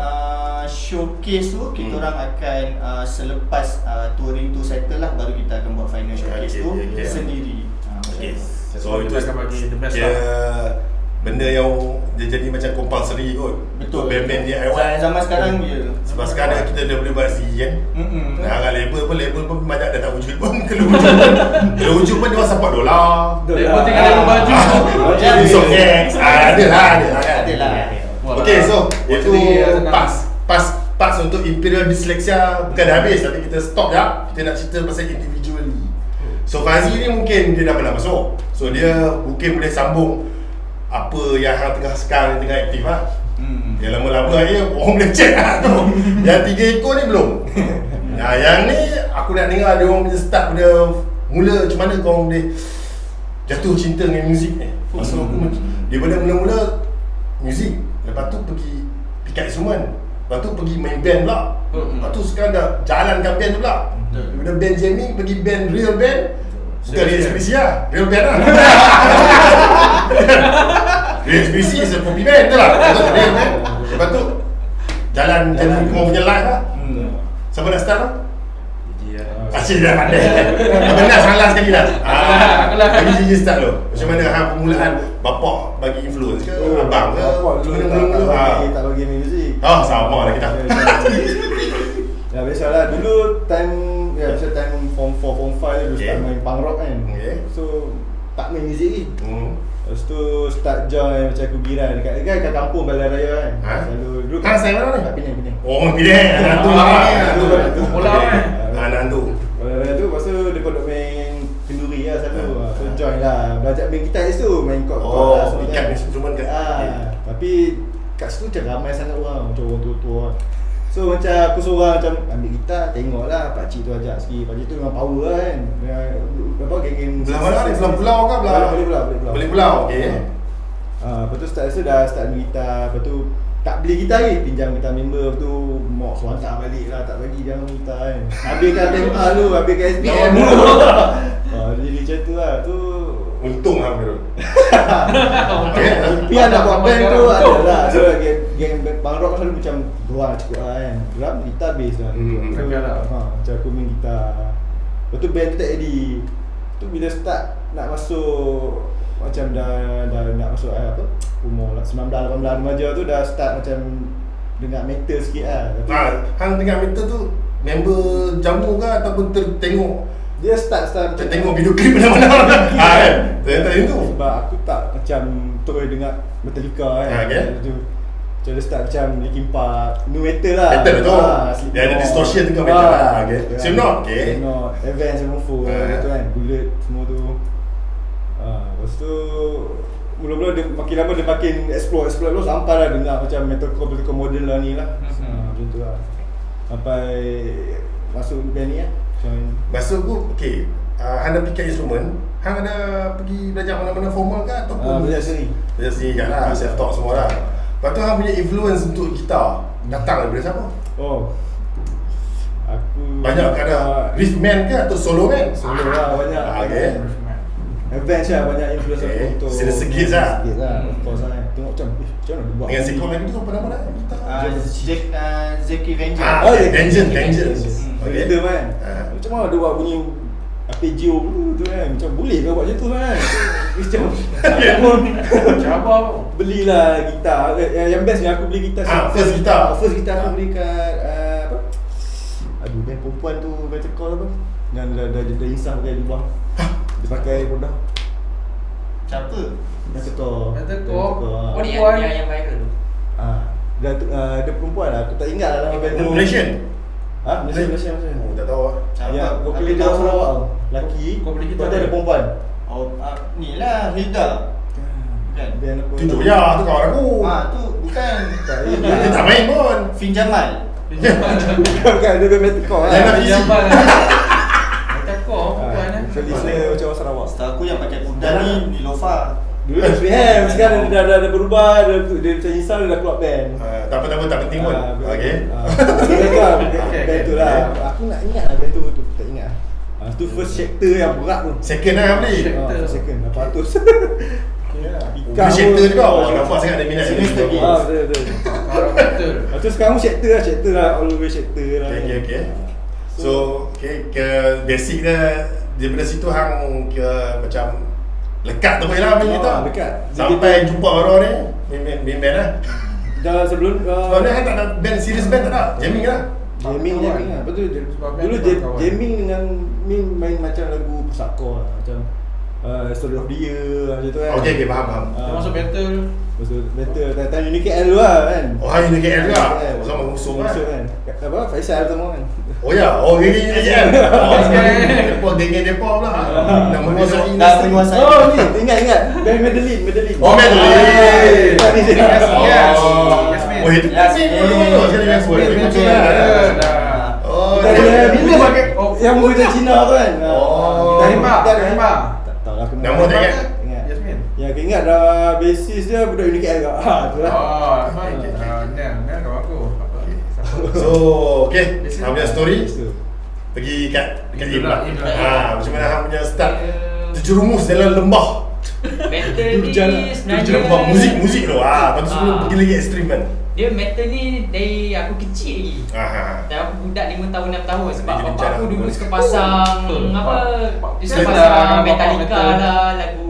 showcase tu kita orang akan selepas touring tu settle lah baru kita akan buat final showcase tu sendiri. So itu akan bagi the best lah. Benda yang dia jadi macam compulsory kot. Betul. Band-band DIY. Zaman sekarang dia. Sebab sekarang kita dah boleh buat CD kan. Harga label pun banyak dah tak wujud pun. Kalau wujud pun dia orang support dolar. Label tinggal label baju. Ada lah kan. Ada lah. Okay, so itu pas untuk Imperial Dyslexia bukan dah habis tapi kita stop dah. Kita nak cerita pasal individually. So Fazli ni mungkin dia dah pernah masuk. So dia mungkin boleh sambung apa yang hang tengah sekarang tengah aktif lah. Yang lama-lama je orang boleh check lah tu. Yang 3 ekor ni belum. Nah, yang ni aku nak dengar dia orang punya start pada mula macam mana kau boleh jatuh cinta dengan muzik ni. Pasal aku daripada mula-mula muzik, lepas tu pergi pick instrument, lepas tu pergi main band pula. Lepas tu sekarang dah jalankan band tu pula. Daripada band jamming pergi band real band. Bukan Real Expedition lah, real band lah. Real Expedition is a poppy band tu lah. Real band. Lepas tu jalan kau punya live lah. Siapa nak start lah? Asyik dah pandai. Benar salah sekali lah. Aku lah. Bagi start tu. Macam mana permulaan bapak bagi influence ke? Abang ke? Bapak tak bagi music. Sama lah kita. Ya biasalah dulu biasa time form 4 form 5 dulu start main punk rock kan. So tak main muzik ni. Lepas tu start join macam aku giran dekat kampung Balai Raya kan. Selalu dulu saya mana ni? Kat Penang. Oh Penang. Nantu lah. Pulau kan. Nantu. Balai Raya tu lepas tu dia pun main kenduri lah selalu. So join lah. Belajar main gitar kat situ, main chord lah. Ikat instrumen kat. Tapi kat situ macam ramai sangat orang, macam orang tua-tua kan. So macam aku seorang macam ambil gitar, tengoklah pakcik tu ajak sikit. Pakcik tu memang power lah kan. Geng-geng belah mana ni? Belah pulau ke belah? Beli pulau. Okey. Lepas tu start ambil gitar. Lepas tu tak beli gitar lagi, pinjam gitar member. Lepas tu mak suruh hantar balik lah, tak bagi dia ambil gitar kan. Habiskan TMA tu, habiskan SPM tu. Jadi macam tu lah. Tu untung lah bro. Impian nak buat band tu ada lah. So geng punk rock selalu macam dua cukup lah kan. Drum, gitar, bass lah. Macam aku main gitar. Lepas tu band tu tak jadi. Tu bila start nak masuk macam dah nak masuk umur 19-18 remaja tu dah start macam dengar metal sikit lah. Hang dengar metal tu member jamu ke ataupun tengok? Dia start macam tengok video klip mana-mana kan? Tengok tu. Sebab aku tak macam terus dengar Metallica kan. Macam dia start macam Linkin Park, nu metal lah. Metal tu. Dia ada distortion tengah metal lah. Slipknot. Slipknot, Avenged Sevenfold tu kan, Bullet semua tu. Lepas tu mula-mula dia makin lama dia makin explore lu sampai lah dengar macam metalcore model lah ni lah. Macam tu lah. Sampai masuk band ni lah. Masuk aku, okay. hang dah pick instrumen, hang ada pergi belajar mana-mana formal ke ataupun Belajar sendiri. Belajar sendiri kan lah, self taught semua lah. Lepas tu hang punya influence untuk gitar datang daripada siapa? Oh, aku Banyak ada riff man ke atau solo man? Solo lah banyak. Okay. Advance lah banyak influence Okay. aku untuk Sikit-sikit lah. Sikit lah of course lah. Tengok macam macam mana dia buat Dengan ni. sikit lagi tu apa nama dia? Gitar. Zeki Vengeance. Oh, ya, Vengeance. Okay. Okay. Kan. Ah. Macam mana dia buat bunyi arpeggio tu kan. Macam boleh ke buat macam tu kan. Macam Cabar. belilah gitar. Yang best ni aku beli gitar. First gitar. First gitar aku beli kat apa? Aduh, band perempuan tu Better Call apa? Yang dah insang pakai lubang. Dia pakai produk. Siapa? Yang ketua. Better Call. Oh ni yang viral tu. Dia perempuan lah. Aku tak ingat lah nama band tu. Malaysian? Malaysia. Oh, tak tahu lah. Ya, Siapa? vokalis Aku dia tahu. Sarawak tau. Lelaki. Kau beli gitar Lepas tu ada ke? perempuan. Oh, ni lah Hilda. Bukan. Band apa? Tu Joya tu kawan aku. Tu bukan. Tak, Dia tak main pun. Fin Jamal. Bukan, dia band Better Call lah. Jangan Dia jambar. Better Call bukan Vokalis dia macam orang Sarawak. Setahu aku yang pakai kuda ni Nilofa. Dulu SPM, sekarang dia dah berubah, dia macam insang, dia dah keluar band. Tak apa, tak penting pun. Okay. Band tu lah, Okay, band tu lah. Aku nak ingat lah band tu, tak ingat. Tu first Shatter yang berat tu. Second lah yang beli. Second, 800. Beli Shatter juga. Nampak sangat ada minat. Sinister Games. Betul. Kalau betul. Lepas tu sekarang Shatter lah, all the way Shatter lah. Okay. So, okay, ke basic dia, daripada situ hang ke macam lekat tu lah main gitar. Lekat. Sampai jumpa orang ni, main band lah. Dah sebelum Sebab ni hang tak ada band, serious band tak ada. Jamming lah. Jamming lah. Betul. Sebab Dulu band tu kawan. jamming dengan main macam lagu pusaka lah. Macam Story of the Year macam tu kan. Okay, faham. Dia masuk battle. Betul. Time Uni KL dulu lah kan. Oh, hari ni KL juga. KL. Sama musuh Musuh kan. kan. Apa? Faisal sama kan. Oh ya, geng ni KL. Depa geng depa pula. Nak menguasai Dah menguasai. Oh ni, ingat. Band Madeline. Oh, Madeline. Tadi dia. Yasmin. Oh, itu Yasmin. Sekali Yasmin. Betul lah. Oh, Bila pakai yang muka macam Cina tu kan. Oh. Tahimah. Tak tahu lah aku Nama tak ingat? Ingat. Yasmin. Ya, aku ingat dah basis dia budak Uni KL kat. Tu lah. Nen kawan aku. So, okay. Hang punya story pergi kat Im lah. Macam mana hang punya start terjerumus dalam lembah. Metal ni sebenarnya Terjerumus muzik tu. Lepas tu sebelum pergi lagi ekstrim kan. Dia metal ni dari aku kecil lagi. Dan aku budak 5 tahun 6 tahun sebab Jadi bapak aku bincang. dulu suka pasang apa dia suka Metal, pasang Metallica metal. lah, lagu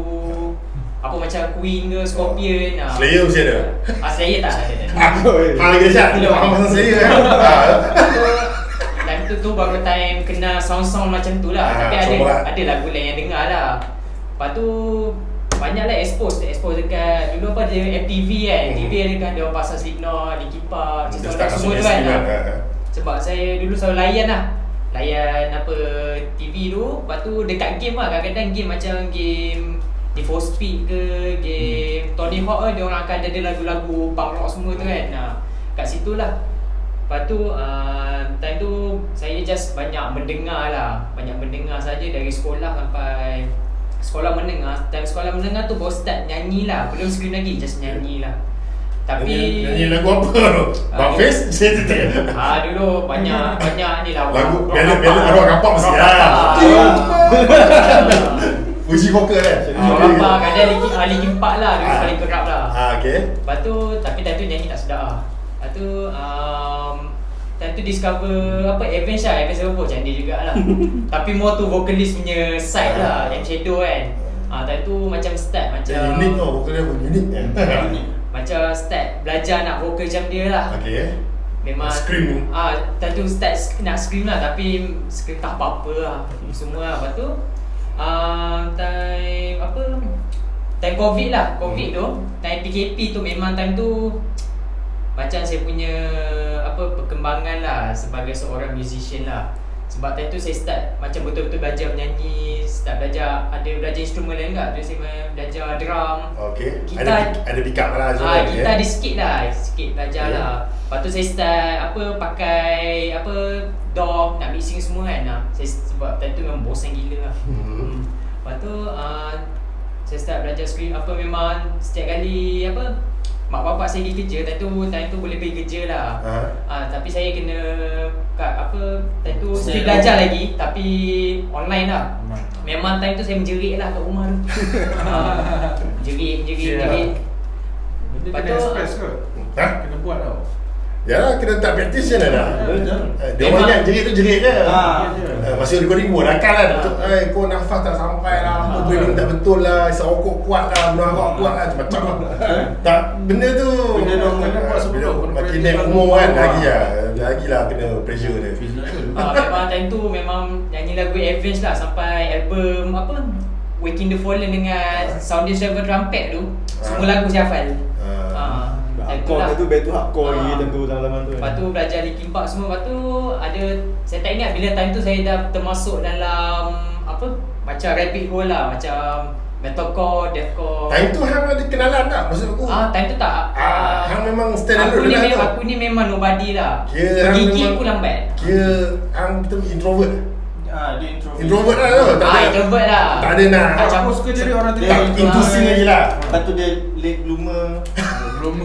apa macam Queen ke Scorpion. Slayer mesti ada. Slayer tak ada. Hang lagi dahsyat. Hang pasang Slayer kan. Time tu baru time kena sound macam tu lah. Tapi ada lagu lain yang dengar lah. Lepas tu banyak lah expose dekat dulu apa dia MTV kan. TV ada kan dia orang pasang Slipknot, Linkin Park, Dia semua start semua masuk tu kan. ekstrim kan. Sebab saya dulu selalu layan apa TV tu. Lepas tu dekat game lah, kadang-kadang game macam game Need for Speed ke, game Tony Hawk dia orang akan ada lagu-lagu punk rock semua tu kan. Kat situ lah. Lepas tu time tu saya just banyak mendengar saja dari sekolah sampai sekolah menengah. Time sekolah menengah tu baru start nyanyi lah. Belum scream lagi, just nyanyi lah. Tapi nyanyi lagu apa tu? Bang Face? dulu banyak ni lah. Lagu ballad arwah kapak mesti lah. Puji vokal kan? Kapak kadang Linkin Park lah dulu paling kerap lah. Okay. Lepas tu tapi time tu nyanyi tak sedap lah. Lepas tu time tu discover apa Avenged Sevenfold macam dia jugalah. Tapi more tu vocalist punya side lah, yang shadow kan. Time tu macam start macam Unik tau, vokal dia pun unik kan? macam start belajar nak vokal macam dia lah. Okay. Memang Scream. time tu start nak scream lah, tapi scream tak apa-apa lah semua lah. Lepas tu time COVID lah. Covid tu time PKP tu memang time tu macam saya punya perkembangan lah sebagai seorang musician lah. Sebab time tu saya start macam betul-betul belajar menyanyi, start belajar instrumen lain tak. Terus saya belajar drum. Okay. Gitar Ada pick up lah. gitar ada sikit belajar lah. Lepas tu saya start pakai DAW nak mixing semua kan. Sebab time tu memang bosan gila lah. Lepas tu saya start belajar script memang setiap kali mak bapak saya pergi kerja, time tu boleh pergi kerja lah. Tapi saya kena time tu saya belajar lagi tapi online lah. Memang time tu saya menjerit lah kat rumah tu. Menjerit. Benda kena express kot. Kena buat tau. Yalah, kena tak praktis je dah. Dia orang ingat jerit tu jerit je. Masa recording pun nakal lah. Kau nafas tak sampai lah, breathing tak betul lah, serokok kuat lah, menarok kuat lah, macam-macam lah. Tak, benda tu kena buat sebelum. makin naik umur kan, lagi lah kena pressure dia. Memang time tu memang nyanyi lagu Avenged lah sampai album Waking the Fallen dengan Sound Seven Trumpet tu. Semua lagu saya hafal. Hardcore tu back to hardcore lagi tentu zaman-zaman tu. Lepas tu belajar Linkin Park semua. Lepas tu saya tak ingat bila time tu saya dah termasuk dalam macam rabbit hole lah, macam metalcore, deathcore. Time tu hang ada kenalan tak maksud aku? Time tu tak. Hang memang stand alone lah. Aku ni memang nobody lah. Gigi pun lambat. Kira hang betul introvert. Dia Introvert lah tu. Introvert lah. Tak ada nak Tak campur suka jadi orang tu. tak into scene lagi lah. Lepas tu dia late bloomer.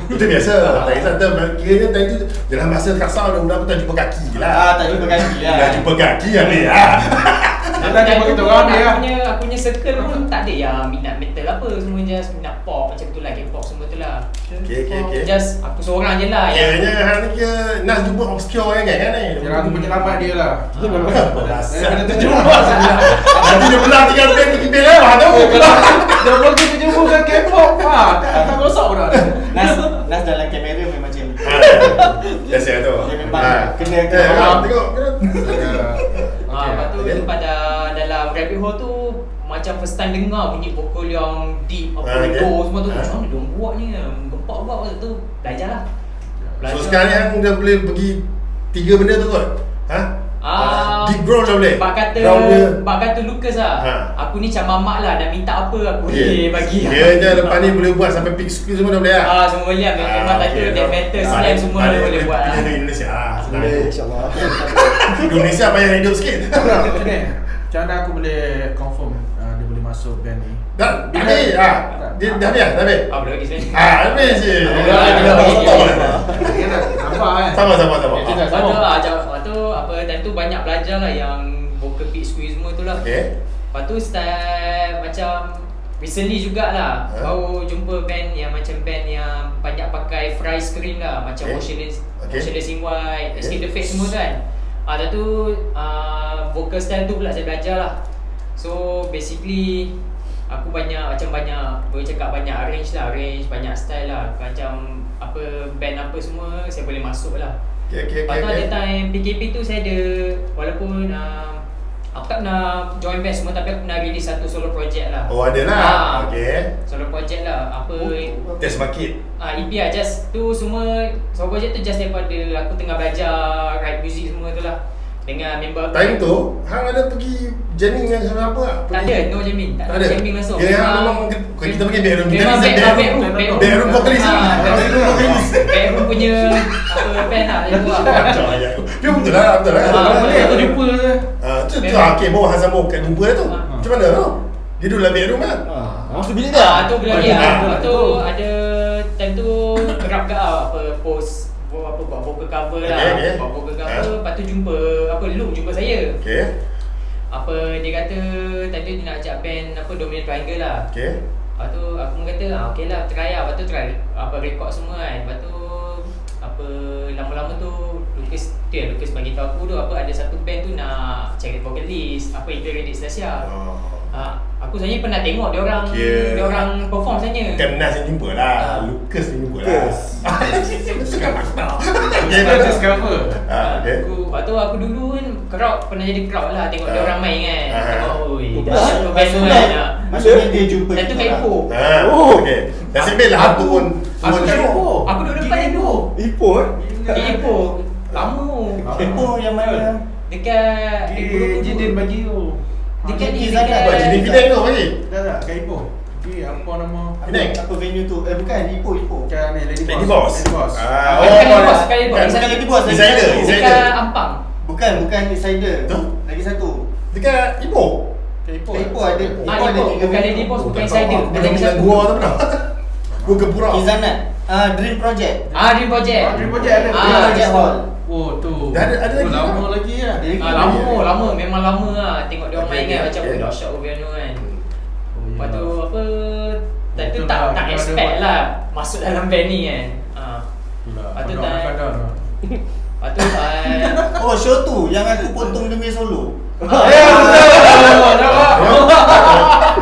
Itu biasa. Tak kisah tu. Kiranya time tu dalam masa kasar budak-budak tak jumpa kaki lah. Tak jumpa kaki lah. Dah jumpa kaki ambil lah. Aku punya circle pun tak ada yang minat metal apa, semua just minat pop macam tu lah, K-pop semua tu lah. Okay. Just aku seorang je lah. Kiranya hang ni kira nak jumpa obscure kan ni. Kira aku penyelamat dia lah. Kena terjumpa saja. Nanti dia belah 3 band pergi band lah tu. Dia belum terjumpa dengan K-pop. Tak rosak pun dah. Nas dalam kamera memang macam ni. Biasa tu. Dia memang kena tengok. Lepas tu pada dalam rabbit hole tu macam first time dengar bunyi vokal yang deep low semua tu. Macam mana dia buat ni? Gempak buat tu. Belajar lah. So sekarang ni hang dah boleh pergi 3 benda tu kot. Deep ground dah boleh. Bak kata Lucas lah. Aku ni macam mamak lah, nak minta apa aku boleh bagi. Dia je lepas ni boleh buat sampai pick screen semua dah boleh lah. Semua boleh lah. Memang kata death metal, slam semua dia boleh buat lah. Pilih Indonesia senang. InsyaAllah. Indonesia payah hidup sikit. Macam mana aku boleh confirm dia boleh masuk band ni? Dah habis? Dia dah habis? Dah habis? Boleh bagi saya. Habis je. Nampak kan? Sama. Lepas tu time tu banyak belajar lah yang vocal pitch squeeze semua tu lah. Lepas tu start macam recently jugalah baru jumpa band yang banyak pakai fry screen lah, macam Motionless in White, Escape the Fate semua tu kan. Lepas tu vocal style tu pula saya belajar lah. So basically aku banyak boleh cakap banyak range, banyak style lah. Macam band apa semua saya boleh masuk lah. Lepas tu ada time PKP tu saya ada, walaupun aku tak pernah join band semua tapi aku pernah release satu solo project lah. Ada lah. Solo project lah. Test market. EP lah, just tu semua. Solo project tu just daripada aku tengah belajar write music semua tu lah dengan member aku. Time tu hang ada pergi jamming dengan siapa tak? Tak ada, no jamming. Tak ada jamming langsung. Memang kita pergi bedroom. Memang bedroom vocalist lah. Bedroom punya band lah. Tapi betul lah. Boleh aku jumpa je. Tu okay, bawa Hazam bawa kat jumpa tu. Macam mana tu? Dia duduk dalam bedroom kan? Maksud bilik dia? Tu bilik dia. Lepas tu ada time tu kerap ke post buat vocal cover lah. Buat vocal cover. Lepas tu jumpa Luke jumpa saya. Dia kata tadi dia nak ajak band Dominant Triangle lah. Lepas tu aku pun kata okey lah, try lah. Lepas tu try record semua kan. Lepas tu lama-lama tu Lucas bagi tahu aku tu ada satu band tu nak cari vocalist Integrated Stasia. Aku sebenarnya pernah tengok dia orang perform sebenarnya. Bukan Nas yang jumpa lah, Lucas yang jumpa lah. Kita discover. Lepas tu aku dulu kan pernah jadi crowd lah, tengok dia orang main kan. Tengok dahsyat tu band tu kan. Maksudnya dia jumpa dan tu kat Ipoh. Nasib baik lah aku pun. Aku kat Ipoh. Aku duduk depan Ipoh. Ipoh? Lama. Ipoh yang mana? Dekat Jidin bagi tu. Dekat ni Buat jadi Penang tu bagi? Tak, kat Ipoh. apa nama? Apa venue tu? Bukan, Ipoh. Bukan ni, Lady Lady Boss. Boss. Bukan Lady Boss. Insider. Dekat Ampang. Bukan Insider. Tu? Lagi satu. Dekat Ipoh. Ipoh ada. Ipoh bukan Lady Boss, bukan Insider. Bukan dengan gua tu benar. Gua ke Pura. Kizanat. Dream Project. Dream Project. Dream Project ada. Dream Project Hall. Oh tu. Ada lagi. Lama lagi lah. Lama. Memang lama lah. Tengok dia orang main kan. Macam dahsyat piano kan. Lepas tu apa, tak expect lah masuk dalam band ni kan. Lepas tu Oh, show tu yang aku potong demi solo. Dah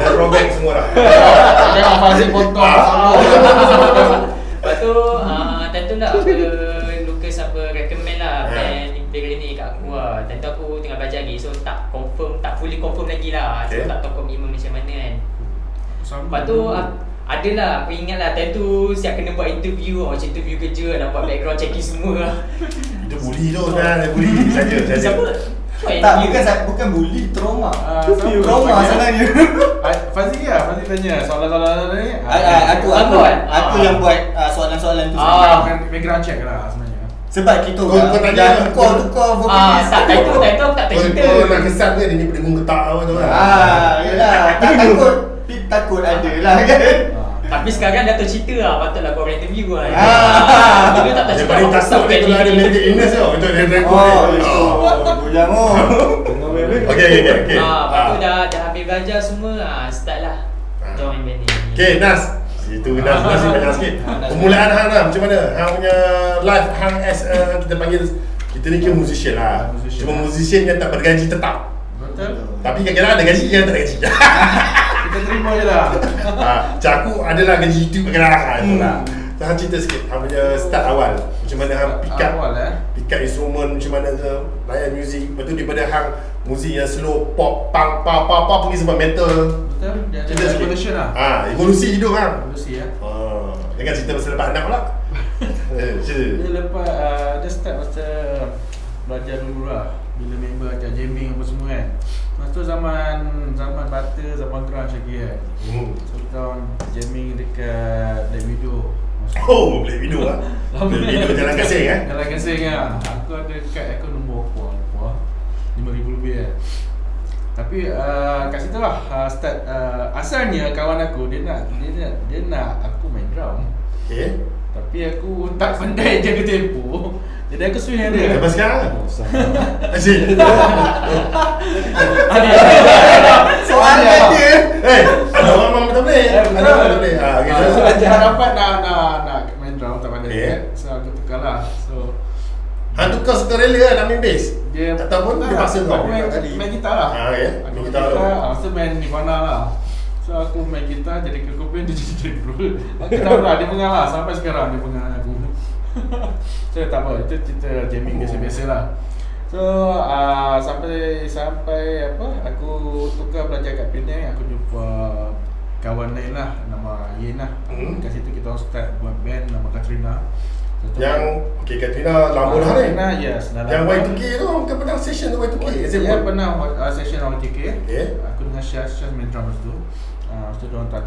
throwback semua dah. Jangan Fazil potong sama. Lepas tu tentulah apa Lucas apa recommend lah band Imperial ni kat aku lah. Tentu aku tengah belajar lagi, so tak fully confirm lagi lah. So tak tahu komitmen macam mana kan. Lepas tu adalah aku ingat lah time tu siap kena buat interview, macam interview kerja nak buat background checking semua lah. Itu bully tu sebenarnya, bully saja. Siapa? Bukan bully, trauma. Trauma sebenarnya. Fazil tanya soalan-soalan ni. Aku yang buat soalan-soalan tu. Background check lah sebenarnya. Sebab kita kau tanya tukar vokalis. Tak itu aku tak tercerita. Kau nak kesan ke dia ni pendengung getak apa tu kan? Yalah, takut ada lah kan. Tapi sekarang dah tahu cerita lah, patutlah kau interview lah. Dulu tak tahu Dia cerita paling apa takut dia kalau ada mental illness tau. Untuk dia rekod. Bujang Okay. Lepas tu dah habis belajar semua, start lah join band ni. Okay, Nas. Itu Nas banyak sikit. Permulaan hang dah macam mana? Hang punya life hang as kita panggil, kita ni kira musician lah. Cuma musician yang tak bergaji tetap. Betul. Tapi kadang-kadang ada gaji, kadang tak ada gaji. Kita terima je lah. Macam aku adalah gaji YouTube kadang-kadang itulah. Hang cerita sikit hang punya start awal. Macam mana hang pick up instrumen, macam mana ke layan muzik. Lepas tu daripada hang muzik yang slow, pop, punk, pop pergi sebab metal. Betul. Dia Cerita ada sikit. evolution lah. Evolusi hidup hang. Evolusi ya. Jangan cerita pasal lepas anak pula. Cerita. Dia lepas dia start masa belajar dulu lah. Bila member ajak jamming apa semua kan. Masa tu zaman butter, zaman grunge lagi kan. So kita orang jamming dekat Black Widow. Oh, Black Widow lah. Black Widow Jalan Kasing kan. Jalan Kasing lah. Aku ada kat akaun nombor apa 5,000 lebih kan. Tapi kat situ lah start asalnya kawan aku dia nak aku main drum. Okay. Tapi aku tak pandai jaga tempo. Jadi aku swing dia. Sampai sekarang. Asyik. Soalnya dia. Ada orang tak boleh. Ada orang tak boleh. Aku dapat nak main drum tak pandai. So aku tukar lah. So hang tukar suka rela lah nak main bass. dia ataupun dia paksa kau. Aku main gitar lah. Main gitar dulu. Masa main Nirvana lah. So aku main gitar jadi ke kopi dia jadi drummer. Aku tahu lah dia pengang lah sampai sekarang dia pengang aku. So tak apa, itu cerita jamming biasa-biasa lah. So sampai apa aku tukar belajar kat Penang, aku jumpa kawan lain lah nama Yin lah. Kat situ kita start buat band nama Katrina. Yang Katrina lama dah ni. Katrina yes. Yang Y2K tu bukan pernah session tu Y2K. Ya pernah session Y2K. Aku dengan Syaz main drum tu. So diorang tak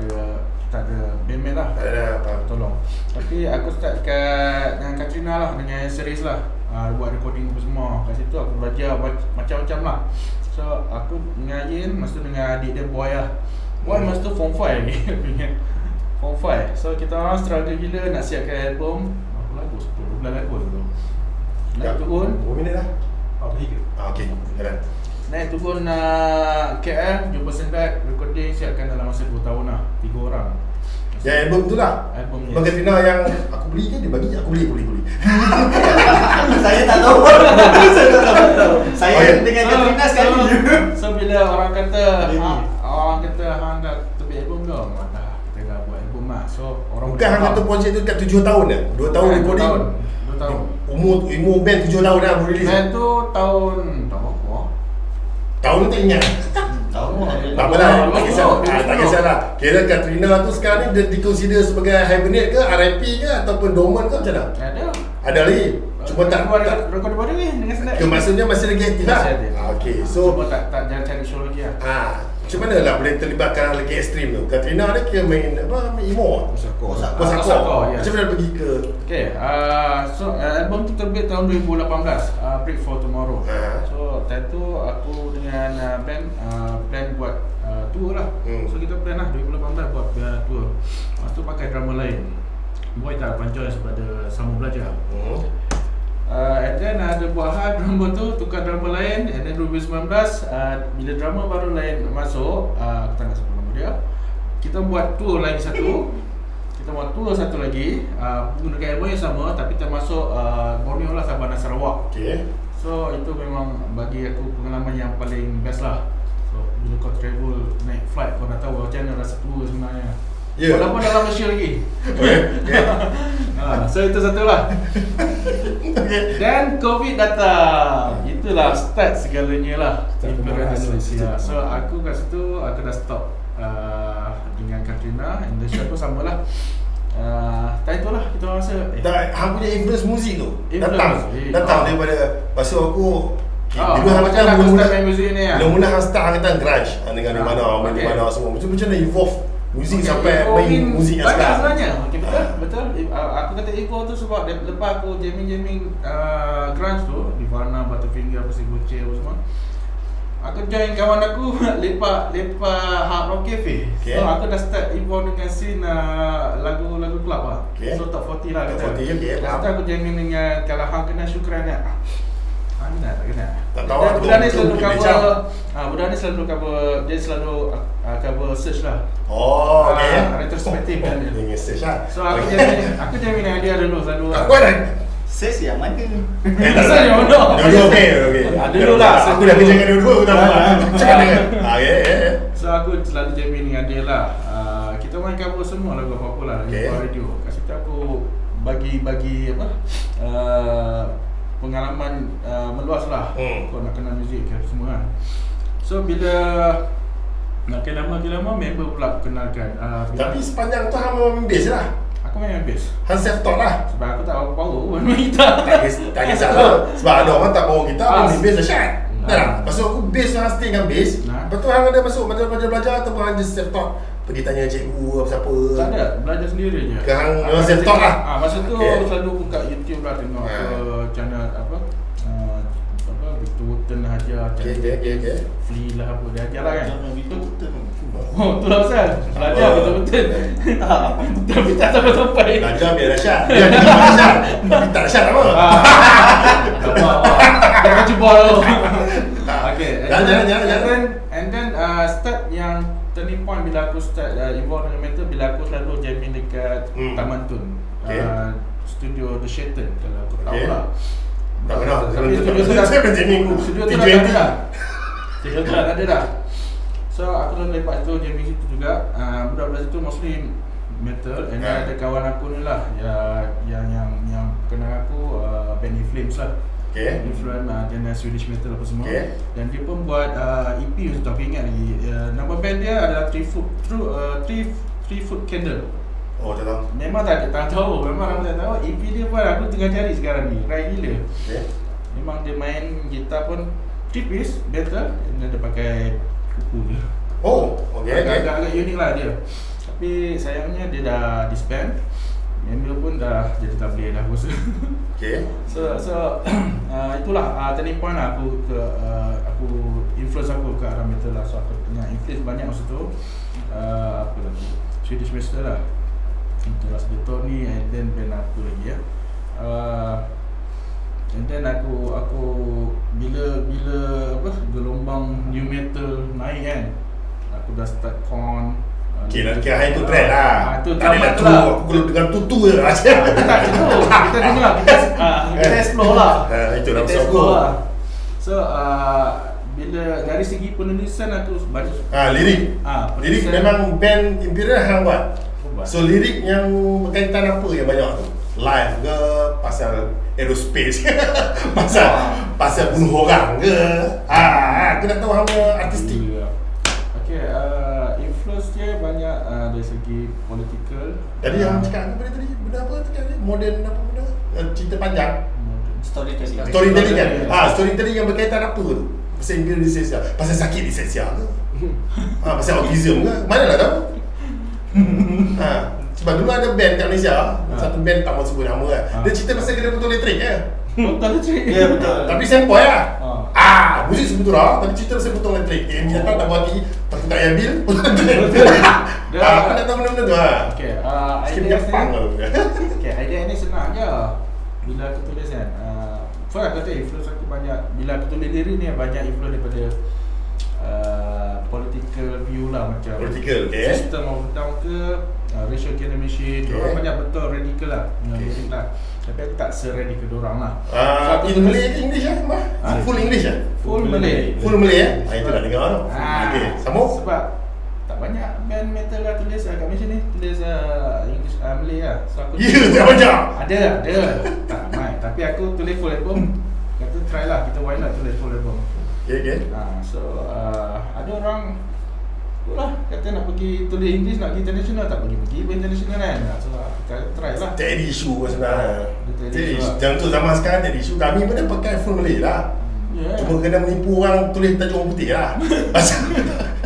ada band lah. Tak ada apa. Tolong. Tapi aku start kat dengan Katrina lah, dengan series lah. Buat recording apa semua. Kat situ aku belajar macam-macam lah. So aku dengan Yin, masa tu dengan adik dia Boy lah. Boy masa tu form 5 lagi. Form 5. So kita orang struggle gila nak siapkan album. Berapa lagu? 10-12 lagu tu. Naik turun. Berapa minit dah? 43. Okey, jalan. Naik turun KL, jumpa Sendat, recording siapkan dalam masa 2 tahun lah. 3 orang. Yang album tu lah. Album Bang Katrina yang aku beli ke dia bagi? Aku beli. Saya tak tahu. Saya dengan Katrina sekali. So bila orang kata hang dah terbit album ke? Dah, kita dah buat album lah. So orang bukan hang kata projek tu kat 7 tahun dah. 2 tahun recording. 2 tahun. Umur band 7 tahun dah baru release. Band tu tahun apa? Tahun tu tak ingat. Tak apalah, tak kisahlah. Kira Katrina tu sekarang ni dia dikonsider sebagai hibernate ke, RIP ke ataupun dormant ke macam mana? Ada lagi. Cuma tak rekod baru ni dengan Sendat. Maksudnya masih lagi aktif lah. Masih aktif. Okey, so cuma tak jangan cari show lagi lah. Macam mana lah boleh terlibatkan lagi ekstrim tu? Katrina dia kira main apa? Main emo. Kosako. Kosako, yes. Macam mana pergi ke? Okay, so album tu terbit tahun 2018, Break for Tomorrow. So time tu aku dengan band plan buat tour lah. So kita plan lah 2018 buat tour. Lepas tu pakai drama lain. Boy tak panjang sebab ada sama belajar. And then ada buat hal drama tu, tukar drama lain. And then 2019 bila drama baru lain masuk, aku tak nak sebut nama dia, kita buat tour lagi satu. Kita buat tour satu lagi, menggunakan ilmu yang sama tapi termasuk Borneo lah, Sabah dan Sarawak. So itu memang bagi aku pengalaman yang paling best lah. So bila kau travel naik flight, kau dah tahu macam mana rasa tour sebenarnya. Walaupun dalam Malaysia lagi. So itu satu lah. Dan COVID datang. Itulah start segalanya lah. So aku kat situ, aku dah stop dengan Katrina. Industri aku sama lah. Tak itulah kita rasa hang punya influence muzik tu datang daripada masa aku dulu hang macam aku start main muzik ni lah. Mula-mula hang start dengan grunge dengan di mana semua. Macam mana evolve muzik sampai main muzik yang sekarang sebenarnya. Betul. Aku kata evolve tu sebab lepas aku jamming grunge tu di Varna, Butterfinger, apa si Boceh apa semua, aku join kawan aku lepak Hard Rock Cafe. So aku dah start evolve dengan scene lagu-lagu club lah. So top 40 lah kata. Lepas tu aku jamming dengan, kalau hang kenal Syukran tak? Tak kenal. Budak ni selalu cover. Budak ni selalu cover. Dia selalu cover search lah. Retrospective kan dia. Dengan search lah. So aku jamming dengan dia dulu selalu. Aku ada ses yang mana? Ses yang mana? Dulu okey. Dulu lah. Aku dah kerja dengan dulu aku tahu. Cakap dengan. So aku selalu jamming dengan dia lah. Kita main cover semua lagu apa-apa lah di radio. Kat situ aku bagi apa? Pengalaman meluas lah. Kau nak kenal muzik semua kan. So bila makin lama member pula kenalkan. Tapi sepanjang tu hang main bass lah. Aku main bass. Hang self taught lah. Sebab aku tak power pun main gitar. Tak kisahlah. Sebab ada orang tak bawa gitar main bass dahsyat. Dah. Pasal aku bass hang stay dengan bass. Lepas tu hang ada masuk belajar ataupun hang just self taught. Pergi tanya cikgu apa siapa. Tak ada, belajar sendiri je. Hang memang self taught lah. Masa tu selalu buka YouTube lah, tengok channel apa Victor Wooten lah ajar, Flea lah apa dia ajar lah kan. Victor Wooten. Tu lah Ustaz. Belajar Victor Wooten. Tapi tak sampai-sampai. Belajar biar dahsyat. Biar dahsyat. Tapi tak dahsyat apa. Jangan cuba tu. Okay. Jangan. And then start yang turning point bila aku start involved dengan metal, bila aku selalu jamming dekat Taman Tun. Studio The Shaitan, kalau aku tahu lah. Tak pernah. Tapi studio tu dah ada dah. So aku selalu lepak tu jamming situ juga. Budak-budak situ mostly metal. And ada kawan aku ni lah yang kenal aku, Benny Flames lah. Influence dengan Swedish metal apa semua. Dan dia pun buat EP tu, aku ingat lagi. Nama band dia adalah Three Foot Candle. Tak tahu. Memang tak tahu. Memang tak tahu. EP dia pun aku tengah cari sekarang ni. Right gila. Memang dia main gitar pun 3-piece metal. Dan dia pakai kuku je. Agak unik lah dia. Tapi sayangnya dia dah disband. Member pun dah jadi tak boleh dah rasa. So itulah turning point lah aku influence aku ke arah metal lah. So aku punya influence banyak masa tu. Apa lagi? Swedish metal lah. Itulah sebetulnya ni. And then band apa lagi ya. And then aku bila apa gelombang new metal naik kan, aku dah start Korn. Kira itu trend lah. Itu tak ada tu. Aku kalau dengar tutu je lah. Tak tu. Kita dengar. Kita explore lah. Itu dah kita explore lah. So bila dari segi penulisan aku banyak. Lirik. Lirik memang band Imperial hang buat. So lirik yang berkaitan apa yang banyak tu? Live ke, pasal aerospace ke, pasal bunuh orang ke? Aku nak tahu hang artistik. Influence dia banyak dari segi political. Tadi yang cakap apa tadi? Benda apa tadi? Modern apa benda? Cerita panjang. Storytelling Storytelling kan? Storytelling yang berkaitan apa tu? pasal Inggeris disleksia, pasal sakit disleksia ke? Pasal autism ke? Mana lah tahu? Sebab dulu ada band kat Malaysia, satu band tak mahu sebut nama kan. Dia cerita pasal kena putus elektrik je. Betul trik. Ya betul. Tapi sempoi lah. Musik sebetul lah, tapi cerita pasal putus elektrik. Ni datang tak buat hati, takut tak payah bil, putus elektrik. Aku nak tahu benda-benda tu lah. Okay, Sikit idea Jepang ni, lah. okay, idea ni senang je. Bila aku tulis kan, first aku kata influence aku banyak. Bila aku tulis lirik ni banyak influence daripada political view lah, macam Political, okay. System of Down ke, racial killer machine. Okay. Orang banyak betul radical lah punya lirik lah. Tapi aku tak se-radical dorang lah. Aku In tulis- Malay ke English lah? Full English lah? Full Malay. Full Malay eh? Itu nak dengar tu. Okay, sambung. Sebab tak banyak band metal lah tulis kat Malaysia ni, tulis English, Malay lah. So aku Tak banyak. Ada. Tak ramai. Tapi aku tulis full album. Kata try lah, kita why not tulis full album. Okay. So ada orang itulah kata nak pergi tulis English, nak pergi international, tak pergi international kan. So kita try lah. Tak ada isu pun sebenarnya. Tak ada Jadi isu lah. dalam tu zaman sekarang tak ada isu. Kami pun dah pakai full Malay lah. Yeah. Cuma kena menipu orang tulis tajuk orang putih lah.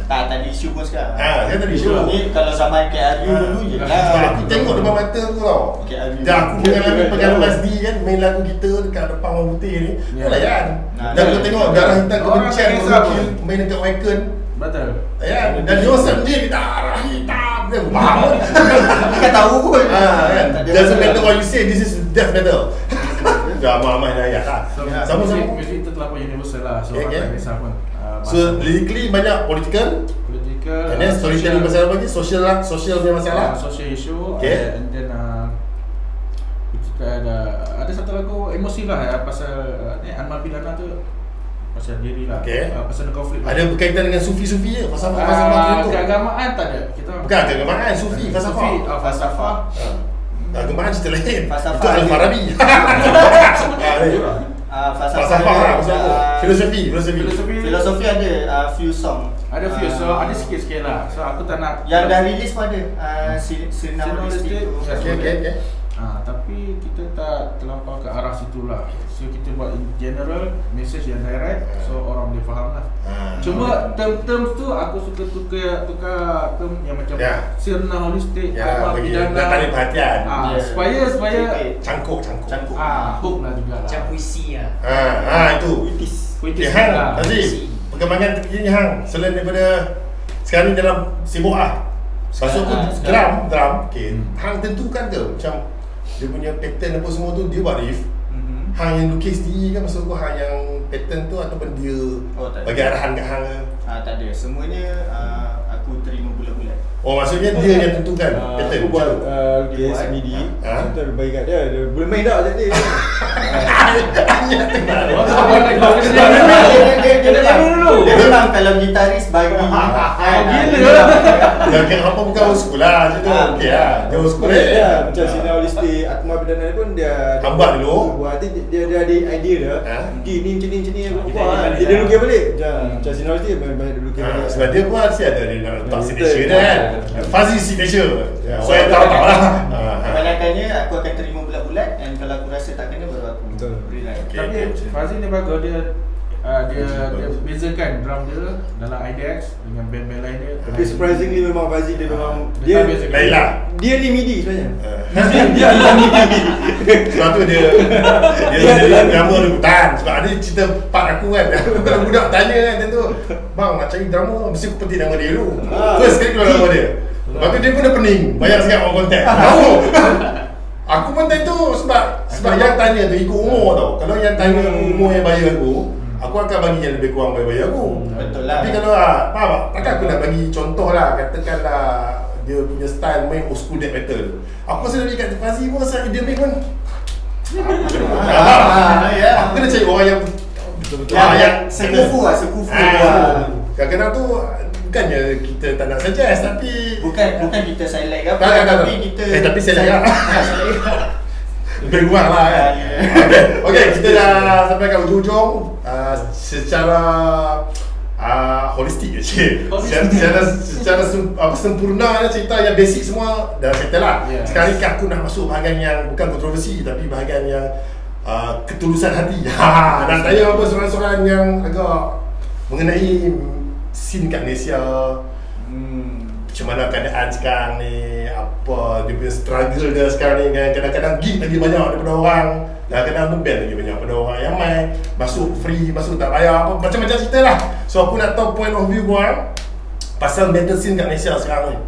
Tak ada isu pun sekarang. Dia tak ada isu. Ni kalau zaman KRU dulu je Sebab lah. aku tengok depan mata tu tau. KRU. Dan aku mengalami pengalaman sendiri kan, main lagu kita dekat depan orang putih ni. Ya. Layan. Nah, Dan aku tengok darah hitam orang kebencian tak kisah orang pun. main dekat Wacken. Betul. Ya, dan dia sendiri darah hitam. Dia faham. Bukan tahu pun. Kan? Doesn't matter what you say, this is death metal. Dah amat-amat ayat lah. Sama-sama. Music itu terlalu universal lah. So Okay, orang tak okay. kisah pun. So lyrically banyak political. political, And then storytelling pasal apa lagi? Social lah, social punya masalah. social issue. Okay. And then kita ada satu lagu emosi lah pasal ni Amal Pidana tu, pasal diri lah. Okay. Pasal konflik. Ada berkaitan dengan sufi-sufi je, falsafah-falsafah tu. keagamaan tak ada. Kita Bukan keagamaan, sufi, falsafah. falsafah. Keagamaan cerita lain. Falsafah Itu Al-Farabi. Falsafah lah, maksud aku. Filosofi. Filosofi ada few song. Ada few, so ada sikit-sikit lah. So aku tak nak Yang dah release pun ada Sinaulistik Sinaulistik, tu. ya. Okay. tapi kita tak terlampau ke arah situ lah. So kita buat in general, message yang direct, so orang boleh faham lah. Cuma term-term tu aku suka tukar term yang macam sirna holistik, Bagi nak tarik perhatian. supaya Cangkuk. hook lah juga lah. Macam puisi lah. Itu. Puitis Hang, lah. Aziz, perkembangan terkini Hang, selain daripada sekarang ni dalam sibuk Pasal tu drum, okay. Hang tentukan ke macam dia punya pattern apa semua tu dia buat riff. Hang yang lukis sendiri kan, maksud aku Hang yang pattern tu ataupun dia bagi arahan kat Hang ke? Tak ada, semuanya aku terima bulat-bulat. Maksudnya dia yang tentukan pattern. Aku buat lukis MIDI. Kita bagi kat dia boleh main tak jadi. Dia memang kalau gitaris bagi Dan apa bukan old school lah macam tu. Okey lah. Dia old school Macam Sinaulistik Akmal Pidana pun dia Hambat dulu. buat dia ada idea dia. Ni macam ni aku Kita buat. balik Dia lah. lukis balik. Macam Sinaulistik banyak dia lukis balik. Sebab dia pun mesti ada dia nak letak Betul. signature dia kan. Fuzzy signature. So, Orang tahu lah. kebanyakannya aku akan terima bulat-bulat, dan kalau aku rasa tak kena baru aku Betul. rewrite. Okay. Tapi Fazil ni bagus, dia bezakan drum dia dalam IDX dengan band-band lain dia. Tapi surprisingly memang Fazil dia memang dia dia bezakan. Lain lah. dia ni MIDI sebenarnya. Sebab tu dia drama dia hutan. Sebab ada cerita part aku kan. Aku kalau budak tanya kan tentu, bang nak cari drama mesti aku petik nama dia dulu. First kali keluar nama dia. Lepas tu dia pun dah pening. Banyak sangat orang kontak. Tahu. Aku pun tentu sebab yang tanya tu ikut umur tau. Kalau yang tanya umur yang bayar aku akan bagi yang lebih kurang bayar aku. Betul lah. Tapi kalau faham tak? Takkan aku nak bagi contoh lah, katakanlah dia punya style main old school death metal. Aku rasa lebih kat Fazil pun rasa dia main pun aku kena cari orang yang yang sekufu. kadang-kadang tu bukannya kita tak nak suggest tapi Bukan kita select apa, Tak. tapi kita Tapi select lah. select. lebih kurang lah kan. Okay, kita dah sampai kat ujung-ujung. Secara holistik je cik. Secara sempurna cerita yang basic semua dah settle lah. Sekarang ni aku nak masuk bahagian yang bukan kontroversi tapi bahagian yang ketulusan hati. Nak tanya apa soalan-soalan yang agak mengenai scene kat Malaysia. Macam mana keadaan sekarang ni, apa dia punya struggle dia sekarang ni kan. Kadang-kadang gig lagi banyak daripada orang, kadang-kadang tu band lagi banyak daripada orang yang main. Masuk free, masuk tak bayar, apa macam-macam cerita lah. So aku nak tahu point of view korang pasal metal scene kat Malaysia sekarang ni.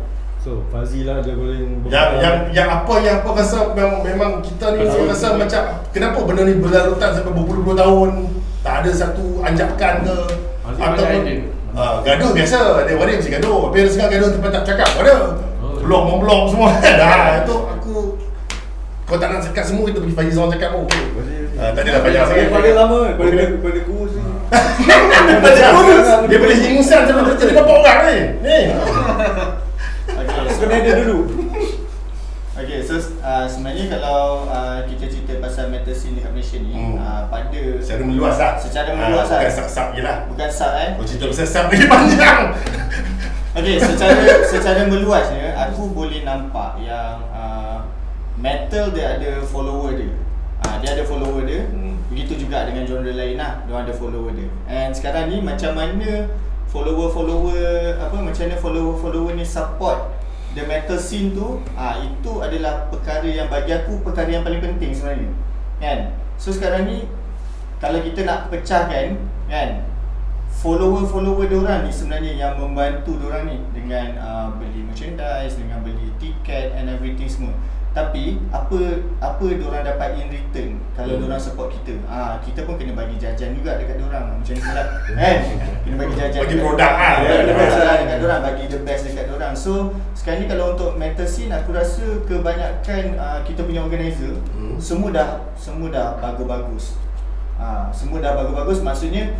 So Fazil lah dia boleh yang apa rasa memang kita ni rasa macam kenapa benda ni berlarutan sampai berpuluh-puluh tahun, tak ada satu anjakan ke ataupun gaduh biasa, dia waris mesti gaduh. Tapi ada sekarang gaduh tempat tak cakap, ada blok semua. Dah itu aku, kau tak nak cakap semua, kita pergi Fazil seorang cakap pun okey. Tak adalah banyak sangat. Pada lama pada kurus ni. Dia boleh hingusan macam mana dia nampak orang ni. Kena ada dulu. Okay, so sebenarnya kalau kita cerita pasal metal scene dekat Malaysia ni, pada secara meluas lah. Secara meluas lah. Bukan sak-sak je lah. Bukan sak Kau cerita pasal sak lagi panjang. Okay, secara meluasnya aku boleh nampak yang metal dia ada follower dia. Dia ada follower dia. Begitu juga dengan genre lain lah, dia ada follower dia. And sekarang ni macam mana follower ni support the metal scene tu, itu adalah perkara yang bagi aku perkara yang paling penting sebenarnya, kan? So sekarang ni kalau kita nak pecahkan, kan, follower diorang ni sebenarnya yang membantu diorang ni dengan beli merchandise, dengan beli tiket and everything semua. Tapi apa diorang dapat in return kalau diorang support kita? Kita pun kena bagi jajan juga dekat diorang. Macam ni pula. Kena bagi jajan. Bagi produk dekat diorang, bagi the best dekat diorang. So sekarang ni kalau untuk metal scene, aku rasa kebanyakan kita punya organizer semua dah bagus-bagus. Semua dah bagus-bagus, maksudnya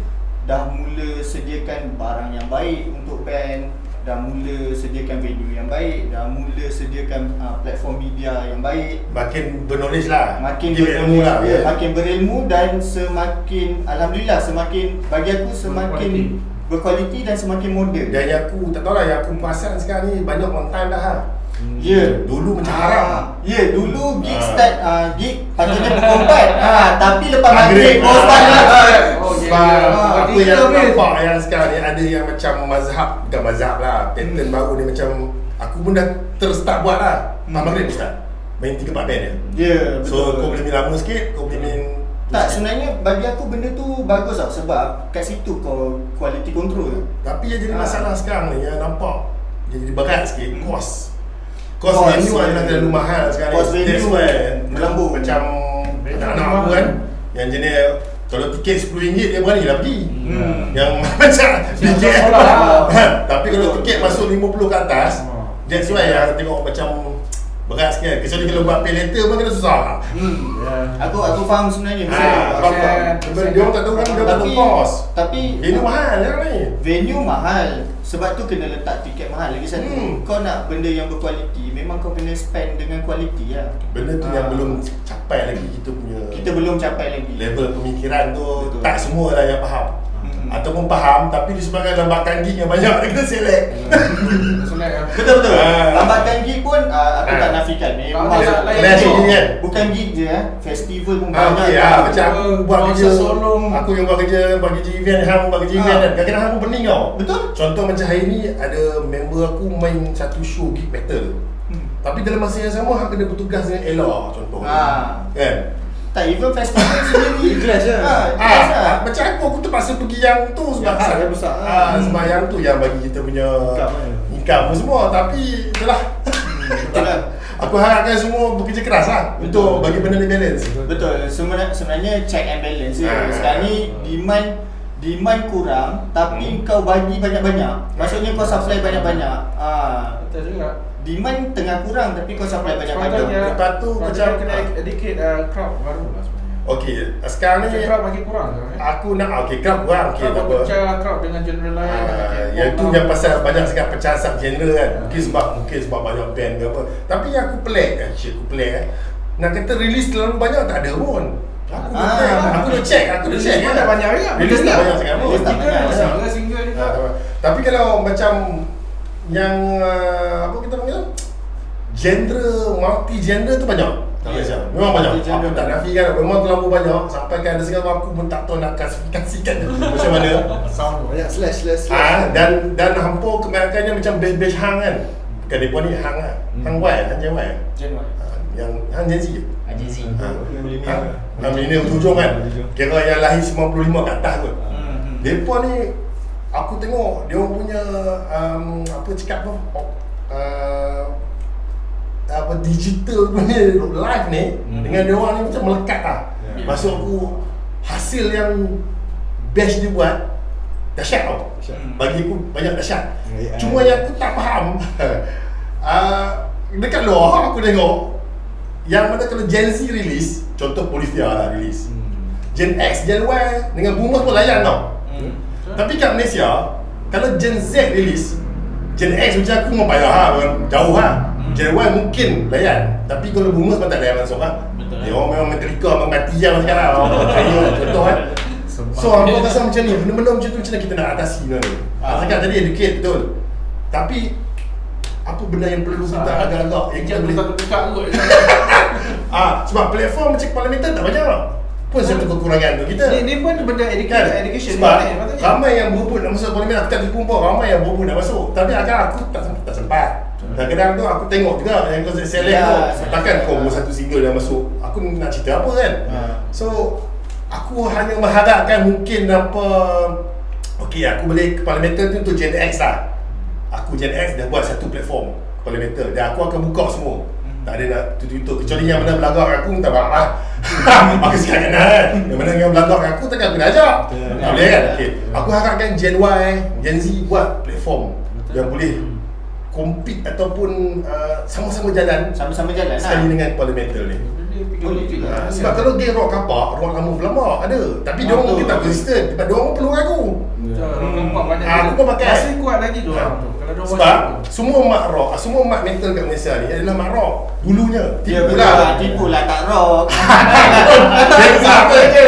dah mula sediakan barang yang baik untuk band, dah mula sediakan venue yang baik, dah mula sediakan platform media yang baik. Makin berknowledge lah, makin berilmu lah, makin berilmu dan semakin, alhamdulillah, semakin, bagi aku semakin berkualiti dan semakin moden. Dan yang aku tak tahu lah, yang aku perasan sekarang ni banyak on time dah. Dulu macam haram. Dulu gig start, gig patutnya pukul 4, tapi lepas maghrib start lah. Apa yang nampak yang sekarang ni ada yang macam mazhab, bukan mazhab lah, pattern baru ni macam aku pun dah terstart buat lah. Maghrib start main 3-4 band je. So kau boleh main lama sikit, kau boleh main. Tak, sebenarnya bagi aku benda tu bagus tau, sebab kat situ kau quality control. Tapi yang jadi masalah sekarang ni yang nampak jadi berat sikit, Kos venue adalah terlalu mahal sekarang. Kos venue melambung. Macam anak-anak aku kan, yang jenis kalau tiket RM10 dia berani lah pergi. Yang macam tiket tapi kalau tiket masuk 50 ke atas, that's why yang tengok macam berat sikit. Kecuali kalau buat pay later pun kena susah. Aku faham sebenarnya. Dia orang tak tahu kan dia tak kos. Tapi venue mahal lah ni. Venue mahal. Sebab tu kena letak tiket mahal lagi satu. Kau nak benda yang berkualiti, memang kau kena spend dengan kualiti lah. Benda tu yang belum capai lagi kita punya. Kita belum capai lagi. Level pemikiran tu. Betul. Tak semua lah yang faham. Ataupun faham tapi disebabkan lambakan gig yang banyak dia kena select. Betul. Lambakan gig pun aku tak nafikan. Bukan gig je, festival pun banyak. Macam aku buat kerja solong, aku yang buat kerja event, hang buat kerja event kan. Kadang-kadang hang pun pening tau. Betul. Contoh macam hari ni ada member aku main satu show gig metal. Tapi dalam masa yang sama hang kena bertugas dengan Ella contohnya. Kan? Tak, even festival sendiri ikhlas je. Macam aku terpaksa pergi yang tu sebab yang besar. Sebab yang tu yang bagi kita punya income semua. Tapi itulah. Aku harapkan semua bekerja keras lah untuk bagi benda ni balance. Betul. Sebenarnya check and balance. Sekarang ni demand kurang tapi kau bagi banyak-banyak. Maksudnya kau supply banyak-banyak. Betul juga. Demand tengah kurang tapi kau supply banyak-banyak. Lepas tu macam kena educate crowd baru lah sebenarnya. Okey, sekarang ni crowd makin kurang sekarang. Aku nak crowd kurang. Okey, tak apa. Crowd dengan genre lain. Yang tu yang pasal banyak sangat pecah sub genre kan. Mungkin sebab banyak band ke apa. Tapi yang aku pelik nak kata release terlalu banyak tak ada pun. Aku dah check. Tak banyak juga. Release tak banyak sangat pun. Single juga. Tapi kalau macam yang apa kita panggil genre multi genre tu banyak. Tak Malaysia. Memang banyak. Aku tak nafikan, memang terlalu banyak sampai kan ada sekarang aku pun tak tahu nak klasifikasikan macam mana. Sama banyak slash. Dan hampir kebanyakannya macam batch hang kan. Bukan depa ni hang lah. Hang Y, Gen Y. Yang hang Gen Z. Gen Z. Millennial hujung kan. Kira yang lahir 95 ke atas kot. Depa ni aku tengok dia orang punya apa cakap tu apa digital punya live ni dengan dia orang ni macam melekat lah. Maksud aku hasil yang best dia buat dahsyat tau. Bagi aku banyak dahsyat. Cuma yang aku tak faham dekat luar aku tengok yang mana kalau Gen Z release, contoh Polifia lah release, Gen X, Gen Y dengan Boomers pun layan tau. Tapi kat Malaysia kalau Gen Z release, Gen X macam aku memang payah jauh Gen Y mungkin layan. Tapi kalau Boomers pun tak layan langsung dia orang memang Metallica memang mati je sekarang. Contoh so hampa rasa macam ni, benda-benda macam tu macam mana kita nak atasi ni. Cakap tadi educate betul. Tapi apa benda yang perlu kita agak-agak yang kita boleh satu dekat kot. sebab platform macam Parliamental tak banyak pun satu kekurangan tu kita. Ni pun benda education sebab ramai yang berebut nak masuk Parlimen. Aku tak tipu pun ramai yang berebut nak masuk. Tapi agak aku tak sempat. Kadang-kadang tu aku tengok juga yang konsep select tu. Takkan kau buat satu single dah masuk. Aku nak cerita apa kan. So aku hanya mengharapkan mungkin apa. Okey, aku boleh ke Parliamental tu untuk Gen X lah. Aku Gen X dah buat satu platform Parliamental dan aku akan buka semua. Tak ada nak tutup kecuali yang mana belagak aku minta maaf lah. Aku sekarang kan. Yang mana yang belagak aku takkan aku nak ajak. Tak boleh kan? Okay. Aku harapkan Gen Y, Gen Z buat platform yang boleh compete ataupun sama-sama jalan sekali dengan Parliamental ni. Sebab kalau dia rock kapak, rock lama lama ada. Tapi dia orang mungkin tak konsisten. Sebab dia orang perlu aku. Aku pun pakai. Masih kuat lagi dia orang tu. Sebab semua mak rock, semua mak metal kat Malaysia ni adalah mak rock dulunya. Tipu lah tak rock. Sama je.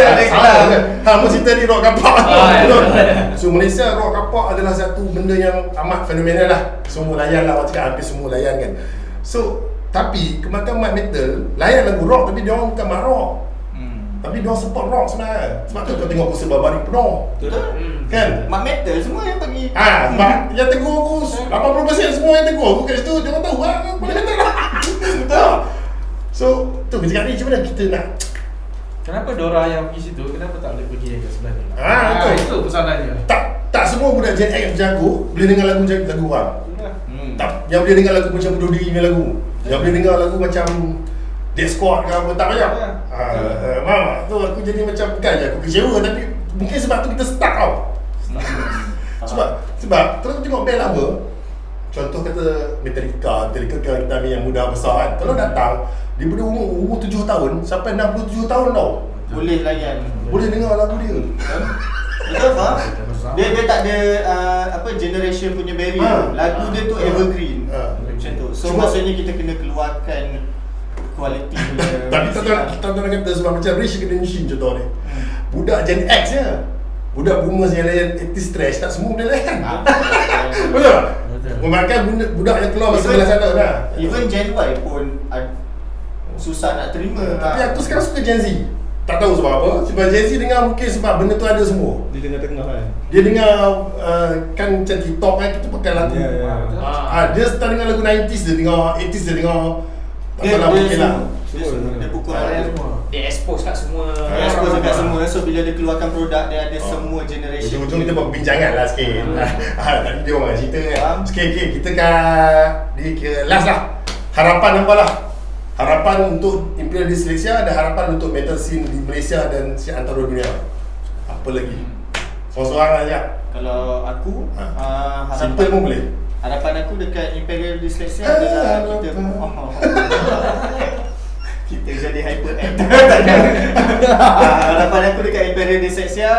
Hang cerita ni rock kapak. So Malaysia rock kapak adalah satu benda yang amat fenomenal lah. Semua layan lah, orang cakap hampir semua layan kan. So tapi kebanyakan mat metal layan lagu rock tapi dia orang bukan mat rock. Tapi dia orang support rock sebenarnya. Sebab tu kau tengok poster Barbari penuh. Betul. Kan? Mat metal semua yang bagi. Sebab yang tegur aku 80% semua yang tegur aku kat situ dia orang tahu boleh metal lah. Betul. So tu kita cakap ni macam mana kita nak. Kenapa Dora yang pergi situ, kenapa tak boleh pergi yang kat sebelah ni? Betul. Itu pesanannya. Tak semua budak Gen X macam aku boleh dengar lagu orang. Tak, yang boleh dengar lagu macam Bunuh Diri punya lagu. Yang boleh dengar lagu macam Dead Squad ke apa, tak banyak. Mama, tu aku jadi macam bukan je aku kecewa tapi mungkin sebab tu kita stuck tau. Sebab kalau aku tengok band lama, contoh kata Metallica kita ambil yang muda besar kan. Kalau datang daripada umur 7 tahun sampai 67 tahun tau. Boleh layan. Boleh dengar lagu dia. Betul faham? Dia tak ada generation punya barrier. Lagu dia tu evergreen. Macam tu. So maksudnya kita kena keluarkan kualiti punya. Tapi tak nak kata sebab macam Rage Against the Machine contoh ni. Budak Gen X je. Budak boomers yang layan 80s trash tak semua boleh layan. Betul tak? Memakan budak yang keluar masa belah sana dah. Even Gen Y pun susah nak terima. Tapi aku sekarang suka Gen Z. Tak tahu sebab apa. Sebab Gen Z dengar mungkin sebab benda tu ada semua. Di tengah-tengah kan. Dia dengar kan macam TikTok kan kita pakai lagu. Dia start dengar lagu 90s, dia dengar 80s, dia dengar dia mungkin lah. Dia pukul semua. Dia expose kat semua. Expose kat semua. So bila dia keluarkan produk dia ada semua generation. Ujung-ujung kita buat perbincangan lah sikit. Tadi dia orang cerita kan. Sikit-sikit kita ke last lah. Harapan apa lah? Harapan untuk Imperial Dyslexia dan harapan untuk metal scene di Malaysia dan antara dunia. Apa lagi? Seorang-seorang aja. Kalau aku simple pun boleh. Harapan aku dekat Imperial Dyslexia adalah kita kita jadi hyperact. Harapan aku dekat Imperial Dyslexia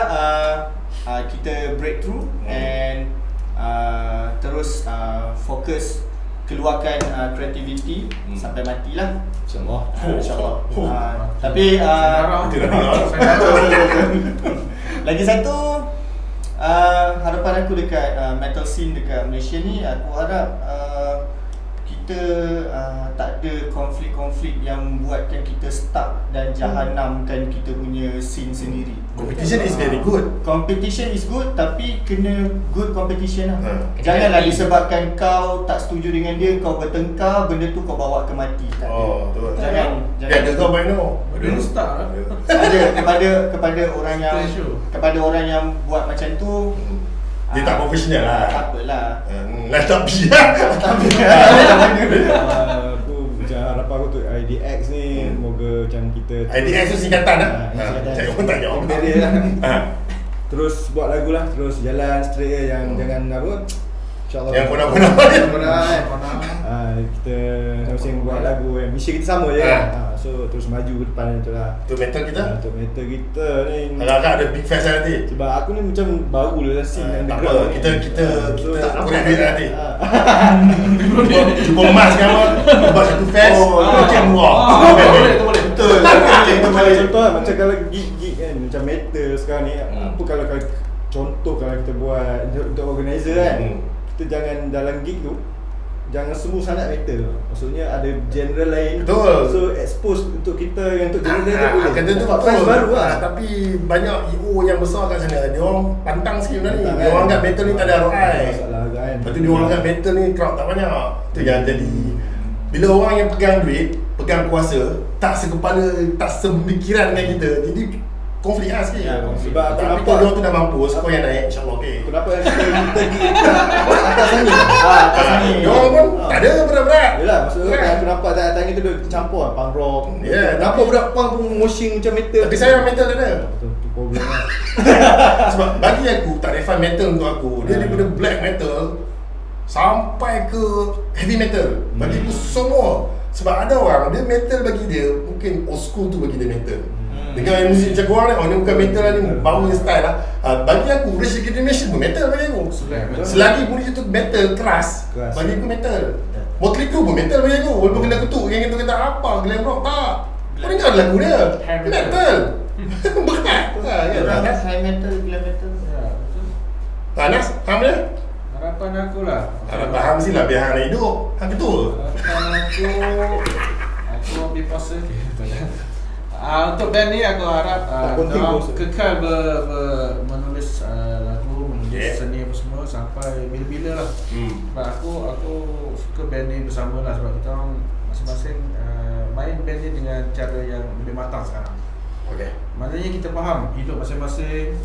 kita breakthrough and terus fokus keluarkan kreativiti sampai matilah. InsyaAllah. InsyaAllah. Tapi lagi satu harapan aku dekat metal scene dekat Malaysia ni, aku harap kita tak ada konflik-konflik yang buatkan kita stuck dan jahanamkan kita punya scene sendiri. Competition is very good. Competition is good, tapi kena good competition lah. Janganlah disebabkan kau tak setuju dengan dia, kau bertengkar, benda tu kau bawa ke mati. Tak ada. Betul. Jangan. Ada kau main no. Dia start lah. Ada kepada orang yang buat macam tu, dia tak profesional lah. Tak apalah. Tapi Aku macam harapan aku tu IDX ni moga macam kita IDX tu singkatan lah. Singkatan. Saya pun tak jawab. Terus buat lagu lah, terus jalan straight jangan apa, InsyaAllah yang kona-kona kita masing buat lagu kan, misi kita sama je kan. So terus maju ke depan tu lah. Untuk metal kita? Untuk metal kita ni agak-agak ada big fest lah nanti. Sebab aku ni macam baru lah scene tak apa, kita tak kurang duit nanti. Jumpa emas sekarang buat satu fest, macam murah. Boleh. Betul. Contoh macam kalau gig kan, macam metal sekarang ni, apa kalau contoh kalau kita buat untuk organizer kan, kita jangan dalam gig tu jangan semua sangat metal. Maksudnya ada genre lain. Betul. So expose untuk kita yang untuk genre lain boleh. Kata tu fans baru lah. Tapi banyak EO yang besar kat sana, dia orang pantang sikit benda ni. Dia orang anggap metal ni tak ada ROI. Masalah kan. Lepas tu dia orang anggap metal ni crowd tak banyak. Tu yang jadi bila orang yang pegang duit, pegang kuasa, tak sekepala, tak semikiran dengan kita, jadi konflik lah sikit. Sebab aku tapi nampak kalau dia orang tu dah mampus, kau yang naik, insyaAllah okey. Kenapa kita gig atas angin? Atas angin. Dia orang pun tak ada berat-berat. Yelah, maksudnya aku nampak atas angin tu dia campur punk rock. Ya, nampak budak punk pun moshing macam metal. Tapi saya metal tak ada. Betul, tu problem lah. Sebab bagi aku, tak refine metal untuk aku. Dia daripada black metal sampai ke heavy metal. Bagi aku semua. Sebab ada orang, dia metal bagi dia, mungkin old school tu bagi dia metal. Dengan muzik macam korang ni, ni bukan metal lah ni, baru ni style lah. Bagi aku, Rage Against the Machine pun metal bagi aku. Selagi bunyi tu metal keras, bagi aku metal. Motley Crue pun metal bagi aku. Walaupun kena ketuk, yang kita kata apa, glam rock tak. Kau dengar lagu dia, metal. Berat. High metal, glam metal. Nas, faham dia? Harapan aku lah. Harapan Ham mestilah biar Ham nak hidup. Ham betul. Harapan aku ambil puasa. Untuk band ni aku harap kekal menulis lagu, menulis seni apa semua sampai bila-bila lah. Sebab aku suka band ni bersama lah, sebab kita orang masing-masing main band ni dengan cara yang lebih matang sekarang. Okay. Maknanya kita faham hidup masing-masing.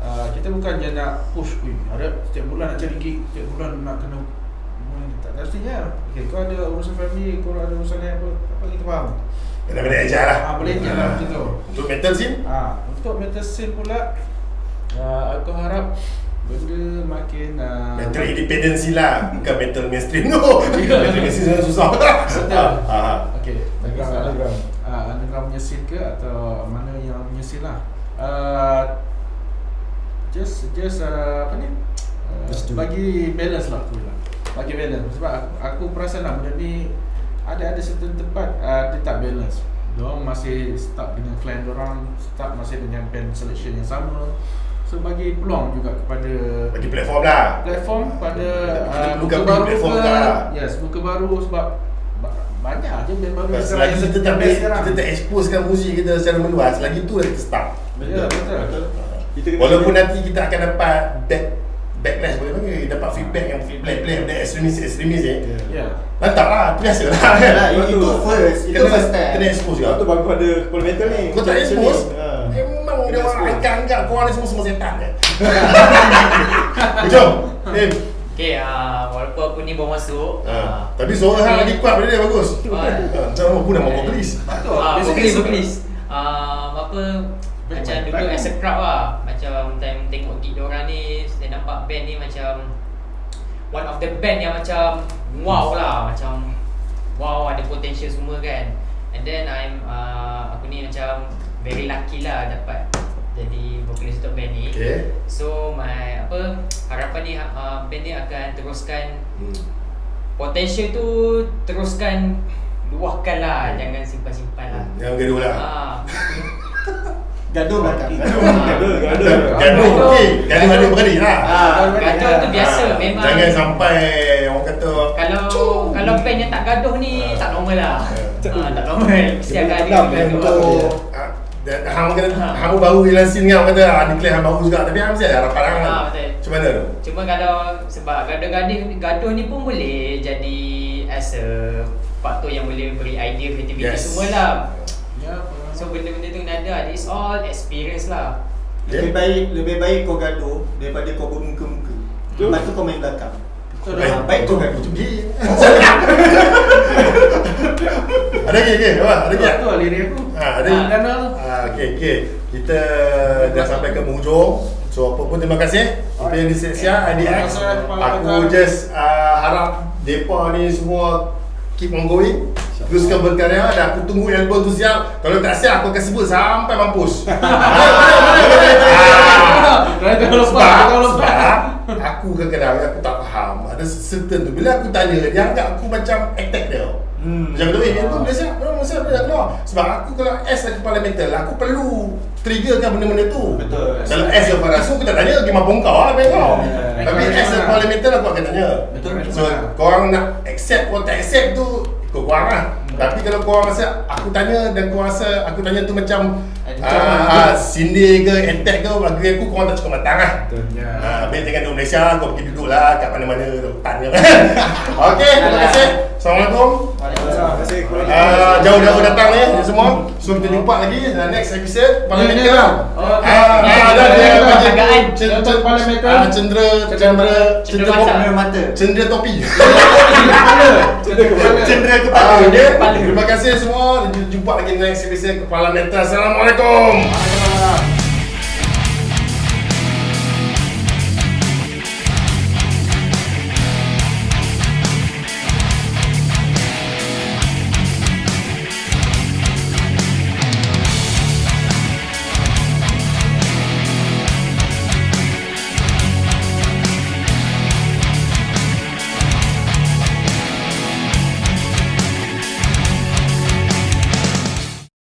Kita bukan je nak push, harap setiap bulan nak cari gig, setiap bulan nak kena, tak pastinya. Okay, kau ada urusan family, kau ada urusan lain apa kita faham. Benda-benda ajar lah. Boleh je lah macam tu. Untuk metal scene? Untuk metal scene pula, aku harap benda makin metal independency lah, bukan metal mainstream tu. Metal mainstream sebenarnya susah. Betul. Okay, underground punya scene ke atau mana yang punya scene lah. Just apa ni? Bagi balance lah tu lah. Bagi balance. Sebab aku perasan lah benda ni ada certain tempat dia tak balance. Diorang masih stuck dengan clan diorang, stuck masih dengan band selection yang sama. So bagi peluang juga kepada, bagi platform lah. Platform pada muka baru platform ke. Yes, muka baru sebab banyak je band baru. Selagi kita tak exposekan muzik kita secara meluas, lagi tu lah kita stuck. Ya, betul. Walaupun nanti kita akan dapat backlash, boleh panggil, dapat feedback yang play dari ekstremis Ya. Lantak lah, tu biasa lah. Itu first step. Kena expose juga. Itu bagus pada kepala metal ni. Kau tak expose, memang dia orang anggap korang ni semua setan kan. Jom. Okay, walaupun aku ni baru masuk, tapi suara hang lagi kuat pada dia, bagus. Macam aku dah mau vocalist. vocalist. Macam dulu as a crowd lah, macam time tengok gig diorang ni, saya nampak band ni macam one of the band yang macam wow lah, macam wow, ada potential semua kan. And then aku ni macam very lucky lah dapat jadi vocalist untuk band ni. So harapan ni band ni akan teruskan potential tu, teruskan luahkan lah, jangan simpan-simpan lah. Jangan gaduh lah. Gaduh belakang. Gaduh okey. Gaduh ada beradik lah. Gaduh tu biasa memang. Jangan sampai orang kata kalau Kalau band yang tak gaduh ni tak normal lah. Tak normal. Mesti akan ada gaduh. Untuk hang baru hilang scene kan, kata declare hang baru juga, tapi hang mesti ada harapan hang. Betul. Macam mana tu? Cuma kalau sebab gaduh ni pun boleh jadi as a faktor yang boleh beri idea, kreativiti semua lah. So benda-benda tu kena ada. It's all experience lah. Lebih baik kau gaduh daripada kau bermuka-muka. Lepas tu kau main belakang. Baik kau gaduh. Ada lagi? Ada lagi? Tu lah lirik aku. Ada lagi? Okay. Kita dah sampai ke penghujung. So apa pun terima kasih apa yang disiap-siap IDX. Aku just harap depa ni semua keep on going, teruskan berkarya, dan aku tunggu album tu siap. Kalau tak siap aku akan sebut sampai mampus. Sebab aku kadang-kadang aku tak faham, ada certain tu bila aku tanya dia anggap aku macam attack dia. Macam tu ni tu bila siap dia keluar. Sebab aku kalau S kepala mental, aku perlu triggerkan benda-benda tu. Betul. Kalau S yang parasu aku tak tanya gimana pun kau apa kau. Tapi S yang kepala mental aku akan tanya. Betul. So korang nak accept atau tak accept tu ikut korang lah. Tapi kalau korang rasa aku tanya dan korang rasa aku tanya tu macam sindir ke attack ke, bagi aku korang tak cukup matang lah. Habis jangan duduk Malaysia, kau pergi duduk lah kat mana-mana tanya. Okay, terima kasih. Assalamualaikum. Terima kasih. Jauh-jauh datang ni semua. So kita jumpa lagi next episode Kepala Metal. Cendera topi. Cendera kepala. Terima kasih semua. Jumpa lagi next episode Kepala Metal. Assalamualaikum.